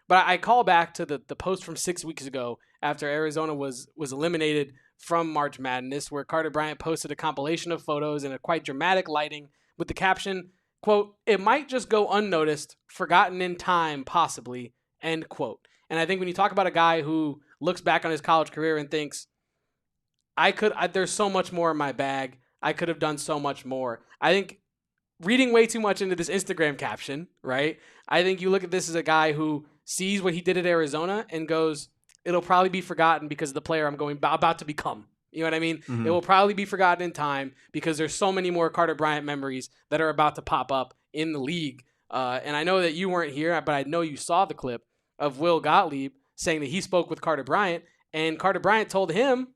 But I call back to the post from 6 weeks ago after Arizona was eliminated from March Madness, where Carter Bryant posted a compilation of photos in a quite dramatic lighting with the caption, quote, "It might just go unnoticed, forgotten in time, possibly," end quote. And I think when you talk about a guy who looks back on his college career and thinks, there's so much more in my bag. I could have done so much more. I think reading way too much into this Instagram caption, right? I think you look at this as a guy who sees what he did at Arizona and goes, it'll probably be forgotten because of the player I'm about to become. You know what I mean? Mm-hmm. It will probably be forgotten in time because there's so many more Carter Bryant memories that are about to pop up in the league. And I know that you weren't here, but I know you saw the clip of Will Gottlieb saying that he spoke with Carter Bryant, and Carter Bryant told him,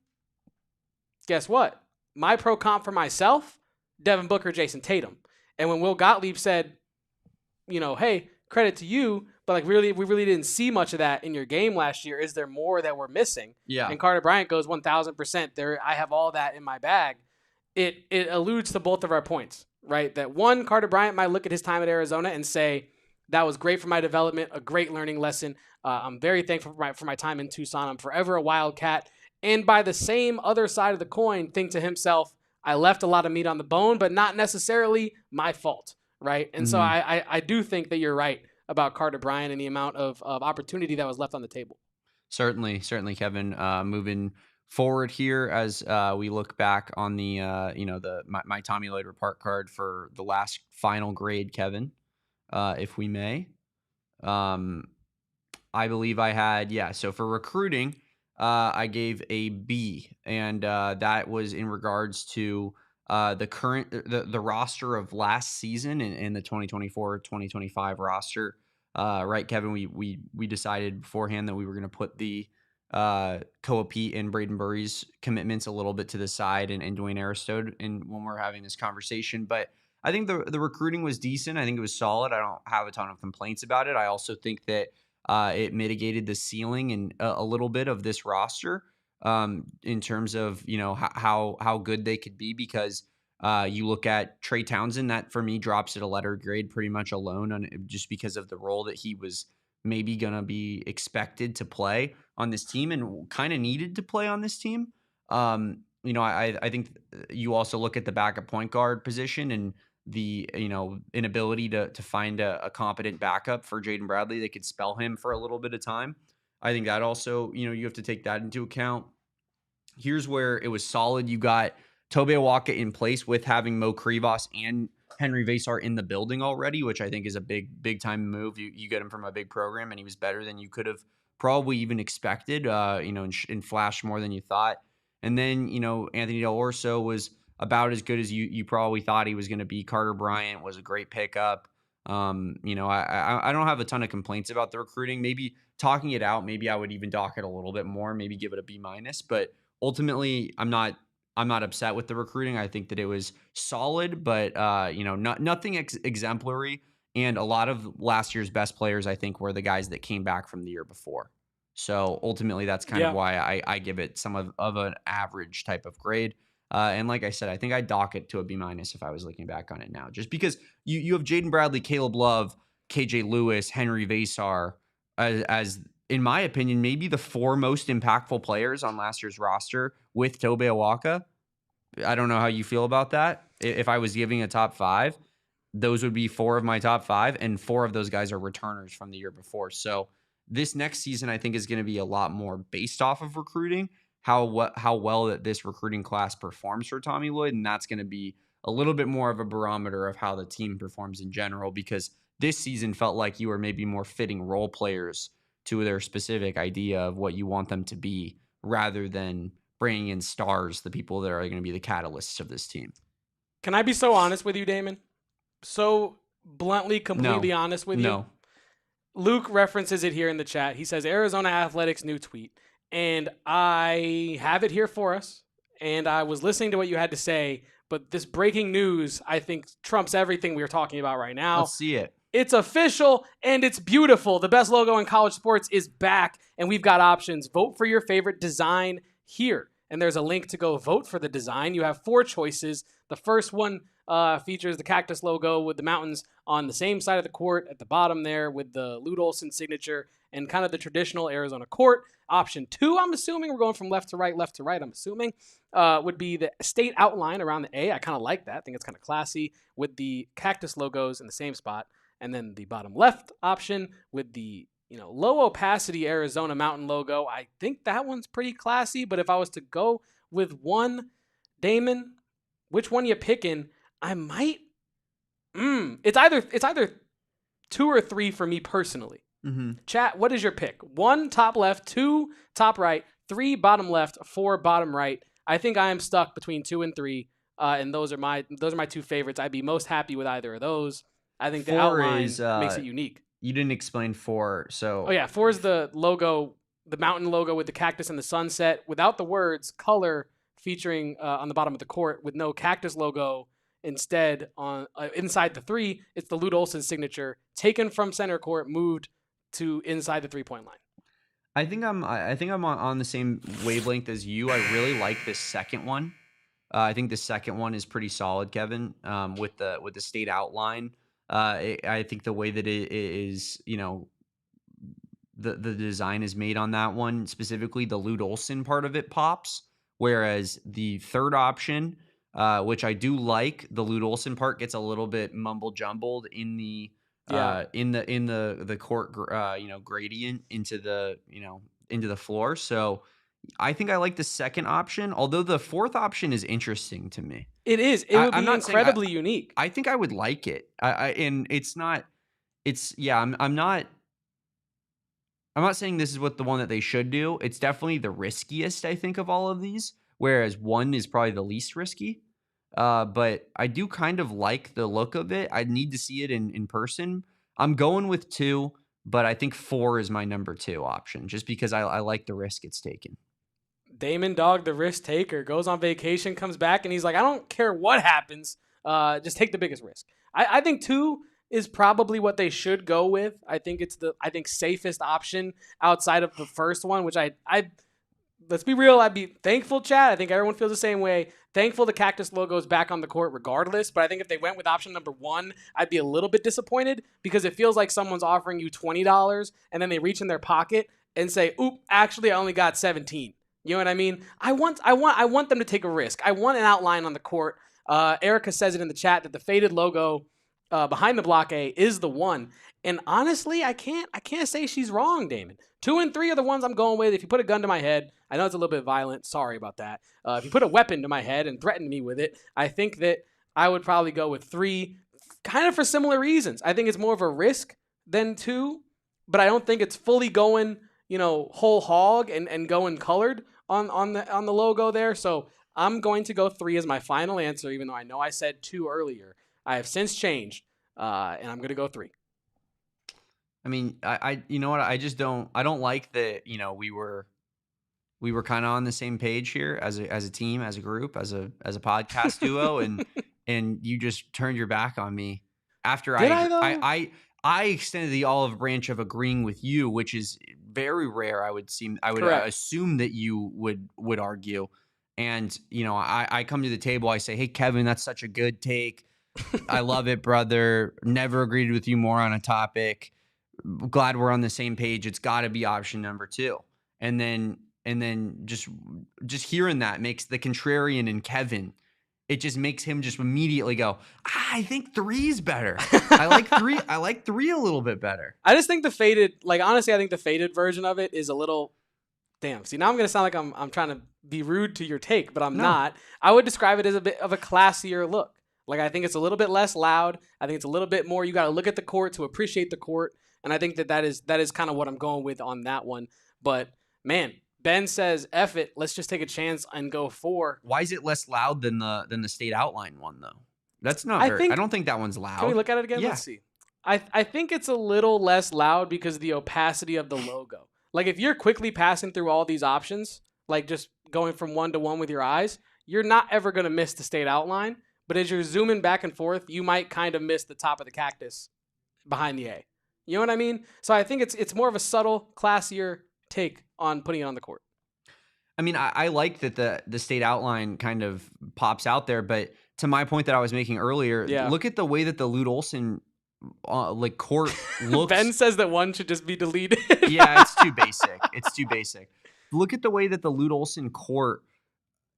guess what? My pro comp for myself, Devin Booker, Jason Tatum. And when Will Gottlieb said, hey, credit to you, but we really didn't see much of that in your game last year. Is there more that we're missing? Yeah. And Carter Bryant goes 1,000%. There, I have all that in my bag. It alludes to both of our points, right? That one, Carter Bryant might look at his time at Arizona and say, that was great for my development, a great learning lesson. I'm very thankful for my time in Tucson. I'm forever a Wildcat. And by the same other side of the coin, think to himself, I left a lot of meat on the bone, but not necessarily my fault, right? And so I do think that you're right about Carter Bryant and the amount of opportunity that was left on the table. Certainly, Kevin. Moving forward here as we look back on the my Tommy Lloyd report card for the last final grade, Kevin, if we may. I believe I had, so for recruiting, I gave a B, and that was in regards to the current the roster of last season and the 2024-2025 roster. Right, Kevin, we decided beforehand that we were going to put the Koa Pete and Braden Burry's commitments a little bit to the side and Dwayne Aristode when we're having this conversation. But I think the recruiting was decent. I think it was solid. I don't have a ton of complaints about it. I also think that it mitigated the ceiling and a little bit of this roster in terms of how good they could be, because you look at Trey Townsend, that for me drops at a letter grade pretty much alone just because of the role that he was maybe going to be expected to play on this team and kind of needed to play on this team. I think you also look at the backup point guard position and the inability to find a competent backup for Jaden Bradley that could spell him for a little bit of time. I think that also, you have to take that into account. Here's where it was solid. You got Tobe Awaka in place with having Mo Krivas and Henry Vasar in the building already, which I think is a big time move. You get him from a big program, and he was better than you could have probably even expected, and flashed more than you thought. And then, Anthony Del Orso was about as good as you probably thought he was going to be. Carter Bryant was a great pickup. I don't have a ton of complaints about the recruiting. Maybe talking it out, maybe I would even dock it a little bit more, maybe give it a B-. But ultimately, I'm not upset with the recruiting. I think that it was solid, but nothing exemplary. And a lot of last year's best players, I think, were the guys that came back from the year before. So ultimately, that's kind of why I give it some of an average type of grade. And like I said, I think I'd dock it to a B- if I was looking back on it now, just because you have Jaden Bradley, Caleb Love, KJ Lewis, Henry Vasar as in my opinion, maybe the 4 most impactful players on last year's roster with Tobe Awaka. I don't know how you feel about that. If I was giving a top 5, those would be 4 of my top 5, and 4 of those guys are returners from the year before. So this next season, I think, is going to be a lot more based off of recruiting, how well that this recruiting class performs for Tommy Lloyd, and that's going to be a little bit more of a barometer of how the team performs in general, because this season felt like you were maybe more fitting role players to their specific idea of what you want them to be, rather than bringing in stars, the people that are going to be the catalysts of this team. Can I be so honest with you, Damon? So bluntly, completely No. honest with you? No. Luke references it here in the chat. He says, Arizona Athletics new tweet. And I have it here for us. And I was listening to what you had to say. But this breaking news, I think, trumps everything we are talking about right now. Let's see it. It's official and it's beautiful. The best logo in college sports is back. And we've got options. Vote for your favorite design here. And there's a link to go vote for the design. You have 4 choices. The first one features the Cactus logo with the mountains on the same side of the court at the bottom there with the Lute Olson signature and kind of the traditional Arizona court. Option 2, I'm assuming, we're going from left to right, I'm assuming, would be the state outline around the A. I kind of like that. I think it's kind of classy with the Cactus logos in the same spot. And then the bottom left option with the low opacity Arizona mountain logo. I think that one's pretty classy, but if I was to go with one, Damon, which one you picking? I might. It's either 2 or 3 for me personally. Mm-hmm. Chat, what is your pick? 1 top left, 2 top right, 3 bottom left, 4 bottom right. I think I am stuck between 2 and 3, and those are my 2 favorites. I'd be most happy with either of those. I think the outline makes it unique. You didn't explain 4, so... Oh, yeah, 4 is the logo, the mountain logo with the cactus and the sunset, without the words, color, featuring on the bottom of the court, with no Cactus logo. Instead, on inside the 3, it's the Lute Olson signature, taken from center court, moved to inside the 3-point line. I think I'm on the same wavelength as you. I really like this second one. I think the second one is pretty solid, Kevin, with the state outline. I think the way that it is, the design is made on that one, specifically the Lute Olson part of it pops, whereas the third option, which I do like, the Lute Olson part gets a little bit mumble jumbled in the court gradient into the floor. So I think I like the second option, although the fourth option is interesting to me. It is. It would be incredibly unique. I think I would like it. And it's not. It's yeah. I'm not saying this is what the one that they should do. It's definitely the riskiest, I think, of all of these. Whereas 1 is probably the least risky. But I do kind of like the look of it. I need to see it in person. I'm going with 2, but I think 4 is my number 2 option, just because I like the risk it's taken. Damon Dog, the risk taker, goes on vacation, comes back, and he's like, I don't care what happens. Just take the biggest risk. I think 2 is probably what they should go with. I think it's the safest option outside of the first one, which I let's be real, I'd be thankful, Chad. I think everyone feels the same way. Thankful the Cactus logo is back on the court regardless, but I think if they went with option number 1, I'd be a little bit disappointed, because it feels like someone's offering you $20 and then they reach in their pocket and say, oop, actually I only got 17. You know what I mean? I want them to take a risk. I want an outline on the court. Erica says it in the chat that the faded logo behind the block A is the one. And honestly, I can't say she's wrong, Damon. 2 and 3 are the ones I'm going with. If you put a gun to my head, I know it's a little bit violent. Sorry about that. If you put a weapon to my head and threatened me with it, I think that I would probably go with 3, kind of for similar reasons. I think it's more of a risk than 2, but I don't think it's fully going, whole hog and going colored on the logo there. So I'm going to go 3 as my final answer, even though I know I said 2 earlier. I have since changed, and I'm going to go 3. I mean, I you know what? I don't like that, we were kind of on the same page here as a team, as a group, as a podcast duo, and you just turned your back on me after I extended the olive branch of agreeing with you, which is very rare. I would assume that you would argue. And, I come to the table, I say, hey, Kevin, that's such a good take. I love it, brother. Never agreed with you more on a topic. Glad we're on the same page. It's got to be option number 2. And then just hearing that makes the contrarian in Kevin it just makes him just immediately go, I think 3's better. I like 3. I like 3 a little bit better. I just think the faded, like honestly, I think the faded version of it is a little. Damn. See, now I'm gonna sound like I'm trying to be rude to your take, but I'm not. I would describe it as a bit of a classier look. Like I think it's a little bit less loud. I think it's a little bit more. You got to look at the court to appreciate the court, and I think that is kind of what I'm going with on that one. But man, Ben says, "F it, let's just take a chance and go 4." Why is it less loud than the state outline one though? That's not. I don't think that one's loud. Can we look at it again? Yeah. Let's see. I think it's a little less loud because of the opacity of the logo. Like if you're quickly passing through all these options, like just going from one to one with your eyes, you're not ever gonna miss the state outline. But as you're zooming back and forth, you might kind of miss the top of the cactus behind the A. You know what I mean? So I think it's more of a subtle, classier take on putting it on the court. I mean, I like that the state outline kind of pops out there, but to my point that I was making earlier, look at the way that the Lute Olson court looks. Ben says that one should just be deleted. Yeah, it's too basic. It's too basic. Look at the way that the Lute Olson court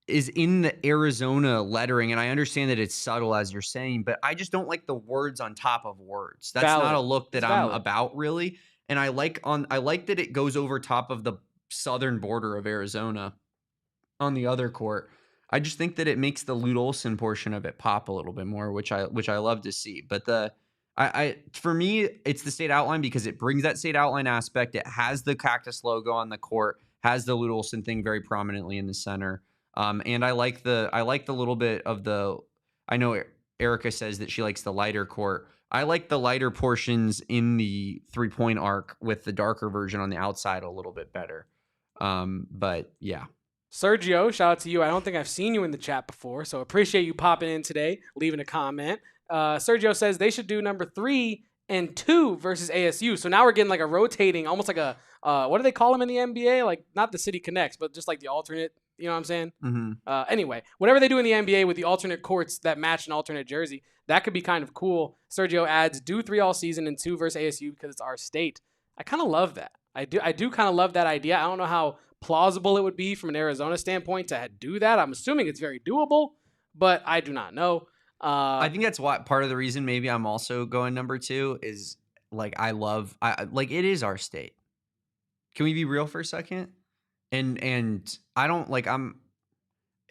is in the Arizona lettering, and I understand that it's subtle as you're saying, but I just don't like the words on top of words. That's not a look that I'm about really. And I like that it goes over top of the southern border of Arizona on the other court. I just think that it makes the Lute Olson portion of it pop a little bit more, which I love to see. But for me, it's the state outline because it brings that state outline aspect. It has the Cactus logo on the court, has the Lute Olson thing very prominently in the center. And I like the little bit of the. I know Erica says that she likes the lighter court. I like the lighter portions in the 3-point arc with the darker version on the outside a little bit better. But yeah. Sergio, shout out to you. I don't think I've seen you in the chat before, so appreciate you popping in today, leaving a comment. Sergio says they should do number 3 and 2 versus ASU. So now we're getting like a rotating, almost like a what do they call them in the NBA? Like not the City Connects, but just like the alternate. You know what I'm saying? Mm-hmm. Anyway, whatever they do in the NBA with the alternate courts that match an alternate jersey, that could be kind of cool. Sergio adds, do 3 all season and 2 versus ASU because it's our state. I kind of love that. I do kind of love that idea. I don't know how plausible it would be from an Arizona standpoint to do that. I'm assuming it's very doable, but I do not know. I think that's what part of the reason maybe I'm also going number 2 is like I it is our state. Can we be real for a second? And I don't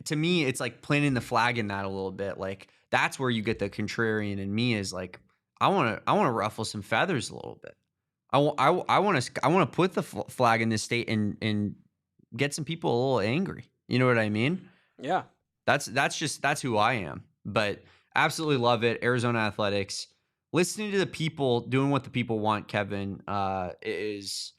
to me, it's like planting the flag in that a little bit. Like that's where you get the contrarian in me is like, I want to ruffle some feathers a little bit. I want to put the flag in this state and get some people a little angry. You know what I mean? Yeah. That's who I am, but absolutely love it. Arizona athletics, listening to the people, doing what the people want, Kevin, is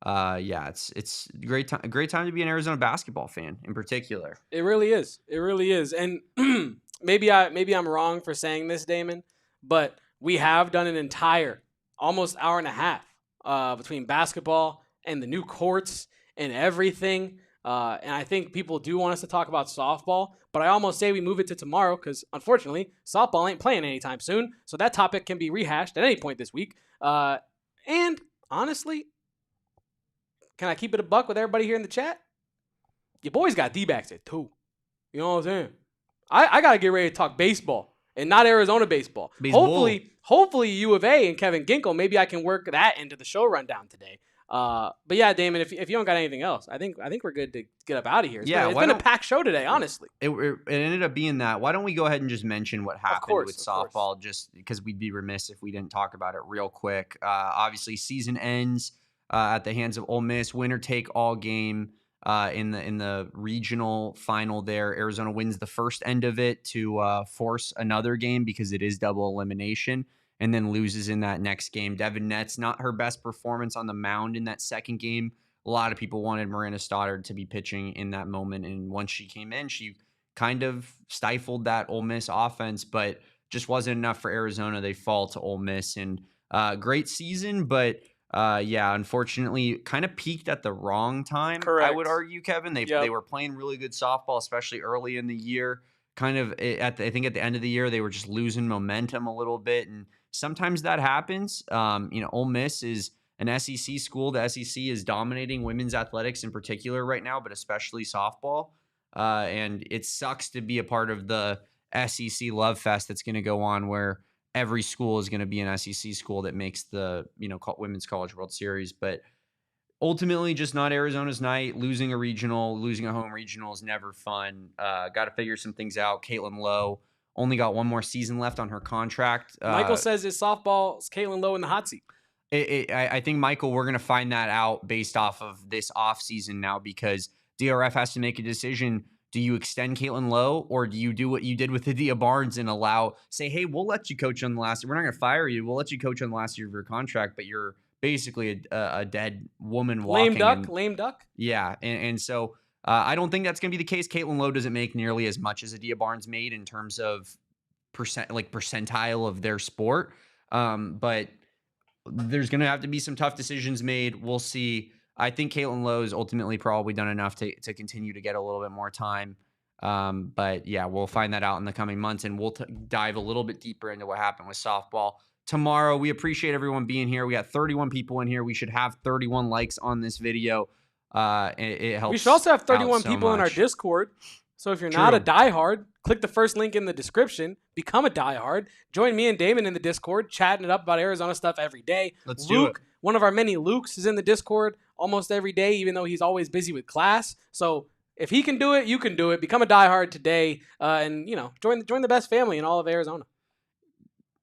it's a great time to be an Arizona basketball fan in particular. It really is. It really is. And maybe I'm wrong for saying this, Damon, but we have done an entire almost hour and a half between basketball and the new courts and everything. And I think people do want us to talk about softball, but I almost say we move it to tomorrow because, unfortunately, softball ain't playing anytime soon. So that topic can be rehashed at any point this week. And honestly, can I keep it a buck with everybody here in the chat? Your boys got D-backs at 2. You know what I'm saying? I got to get ready to talk baseball and not Arizona baseball. Hopefully U of A and Kevin Ginkle, maybe I can work that into the show rundown today. But yeah, Damon, if you don't got anything else, I think we're good to get up out of here. It's been a packed show today, honestly. It ended up being that. Why don't we go ahead and just mention what happened with softball, just because we'd be remiss if we didn't talk about it real quick. Obviously, season ends at the hands of Ole Miss. Winner take all game in the regional final there. Arizona wins the first end of it to force another game because it is double elimination, and then loses in that next game. Devin Nett's not her best performance on the mound in that second game. A lot of people wanted Miranda Stoddard to be pitching in that moment, and once she came in, she kind of stifled that Ole Miss offense, but just wasn't enough for Arizona. They fall to Ole Miss, and great season, but unfortunately, kind of peaked at the wrong time. Correct. I would argue, Kevin. They were playing really good softball, especially early in the year. Kind of I think at the end of the year, they were just losing momentum a little bit, and sometimes that happens. Ole Miss is an SEC school. The SEC is dominating women's athletics in particular right now, but especially softball. And it sucks to be a part of the SEC love fest that's going to go on where every school is going to be an SEC school that makes the, Women's College World Series. But ultimately, just not Arizona's night. Losing a home regional is never fun. Got to figure some things out. Caitlin Lowe only got one more season left on her contract. Michael says it's softball's Caitlin Lowe in the hot seat. I think, Michael, we're going to find that out based off of this offseason now, because DRF has to make a decision. Do you extend Caitlin Lowe, or do you do what you did with Adia Barnes and say, hey, we'll let you coach on the last year. We're not going to fire you. We'll let you coach on the last year of your contract, but you're basically a dead woman walking. Lame duck. Yeah. And so I don't think that's going to be the case. Caitlin Lowe doesn't make nearly as much as Adia Barnes made in terms of percentile of their sport. But there's going to have to be some tough decisions made. We'll see. I think Caitlin Lowe's ultimately probably done enough to continue to get a little bit more time. But yeah, we'll find that out in the coming months, and we'll dive a little bit deeper into what happened with softball tomorrow. We appreciate everyone being here. We got 31 people in here. We should have 31 likes on this video. It helps. We should also have 31 people in our Discord. So if you're not a diehard, click the first link in the description. Become a diehard. Join me and Damon in the Discord, chatting it up about Arizona stuff every day. Let's do it. One of our many Lukes, is in the Discord almost every day, even though he's always busy with class. So if he can do it, you can do it. Become a diehard today, and join the best family in all of Arizona.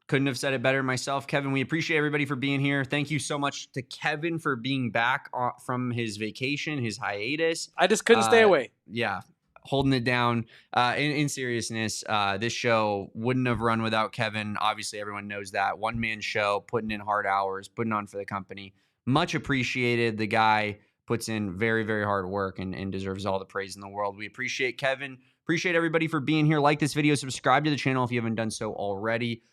Couldn't have said it better myself. Kevin, we appreciate everybody for being here. Thank you so much to Kevin for being back from his vacation, his hiatus. I just couldn't stay away. Yeah. Holding it down. In seriousness, this show wouldn't have run without Kevin. Obviously, everyone knows that. One-man show, putting in hard hours, putting on for the company. Much appreciated. The guy puts in very, very hard work and deserves all the praise in the world. We appreciate Kevin. Appreciate everybody for being here. Like this video. Subscribe to the channel if you haven't done so already.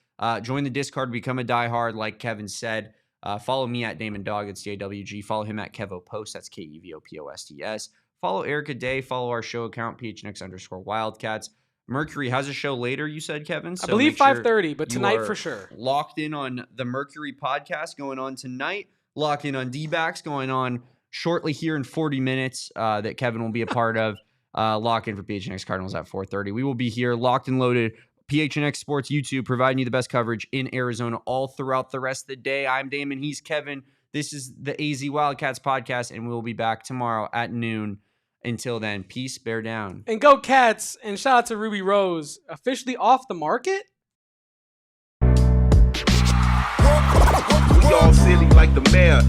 Join the Discord. Become a diehard, like Kevin said. Follow me at Damon Dog. That's DAWG. Follow him at Kevo Post. That's KEVOPOSTS. Follow Erica Day. Follow our show account, PHNX_Wildcats. Mercury has a show later, you said, Kevin? So I believe 5:30, but tonight for sure. Locked in on the Mercury podcast going on tonight. Locked in on D-backs going on shortly here in 40 minutes that Kevin will be a part of. Lock in for PHNX Cardinals at 4:30. We will be here locked and loaded. PHNX Sports YouTube, providing you the best coverage in Arizona all throughout the rest of the day. I'm Damon. He's Kevin. This is the AZ Wildcats podcast, and we'll be back tomorrow at noon. Until then, peace, bear down. And go Cats, and shout out to Ruby Rose, officially off the market? We all silly like the mayor.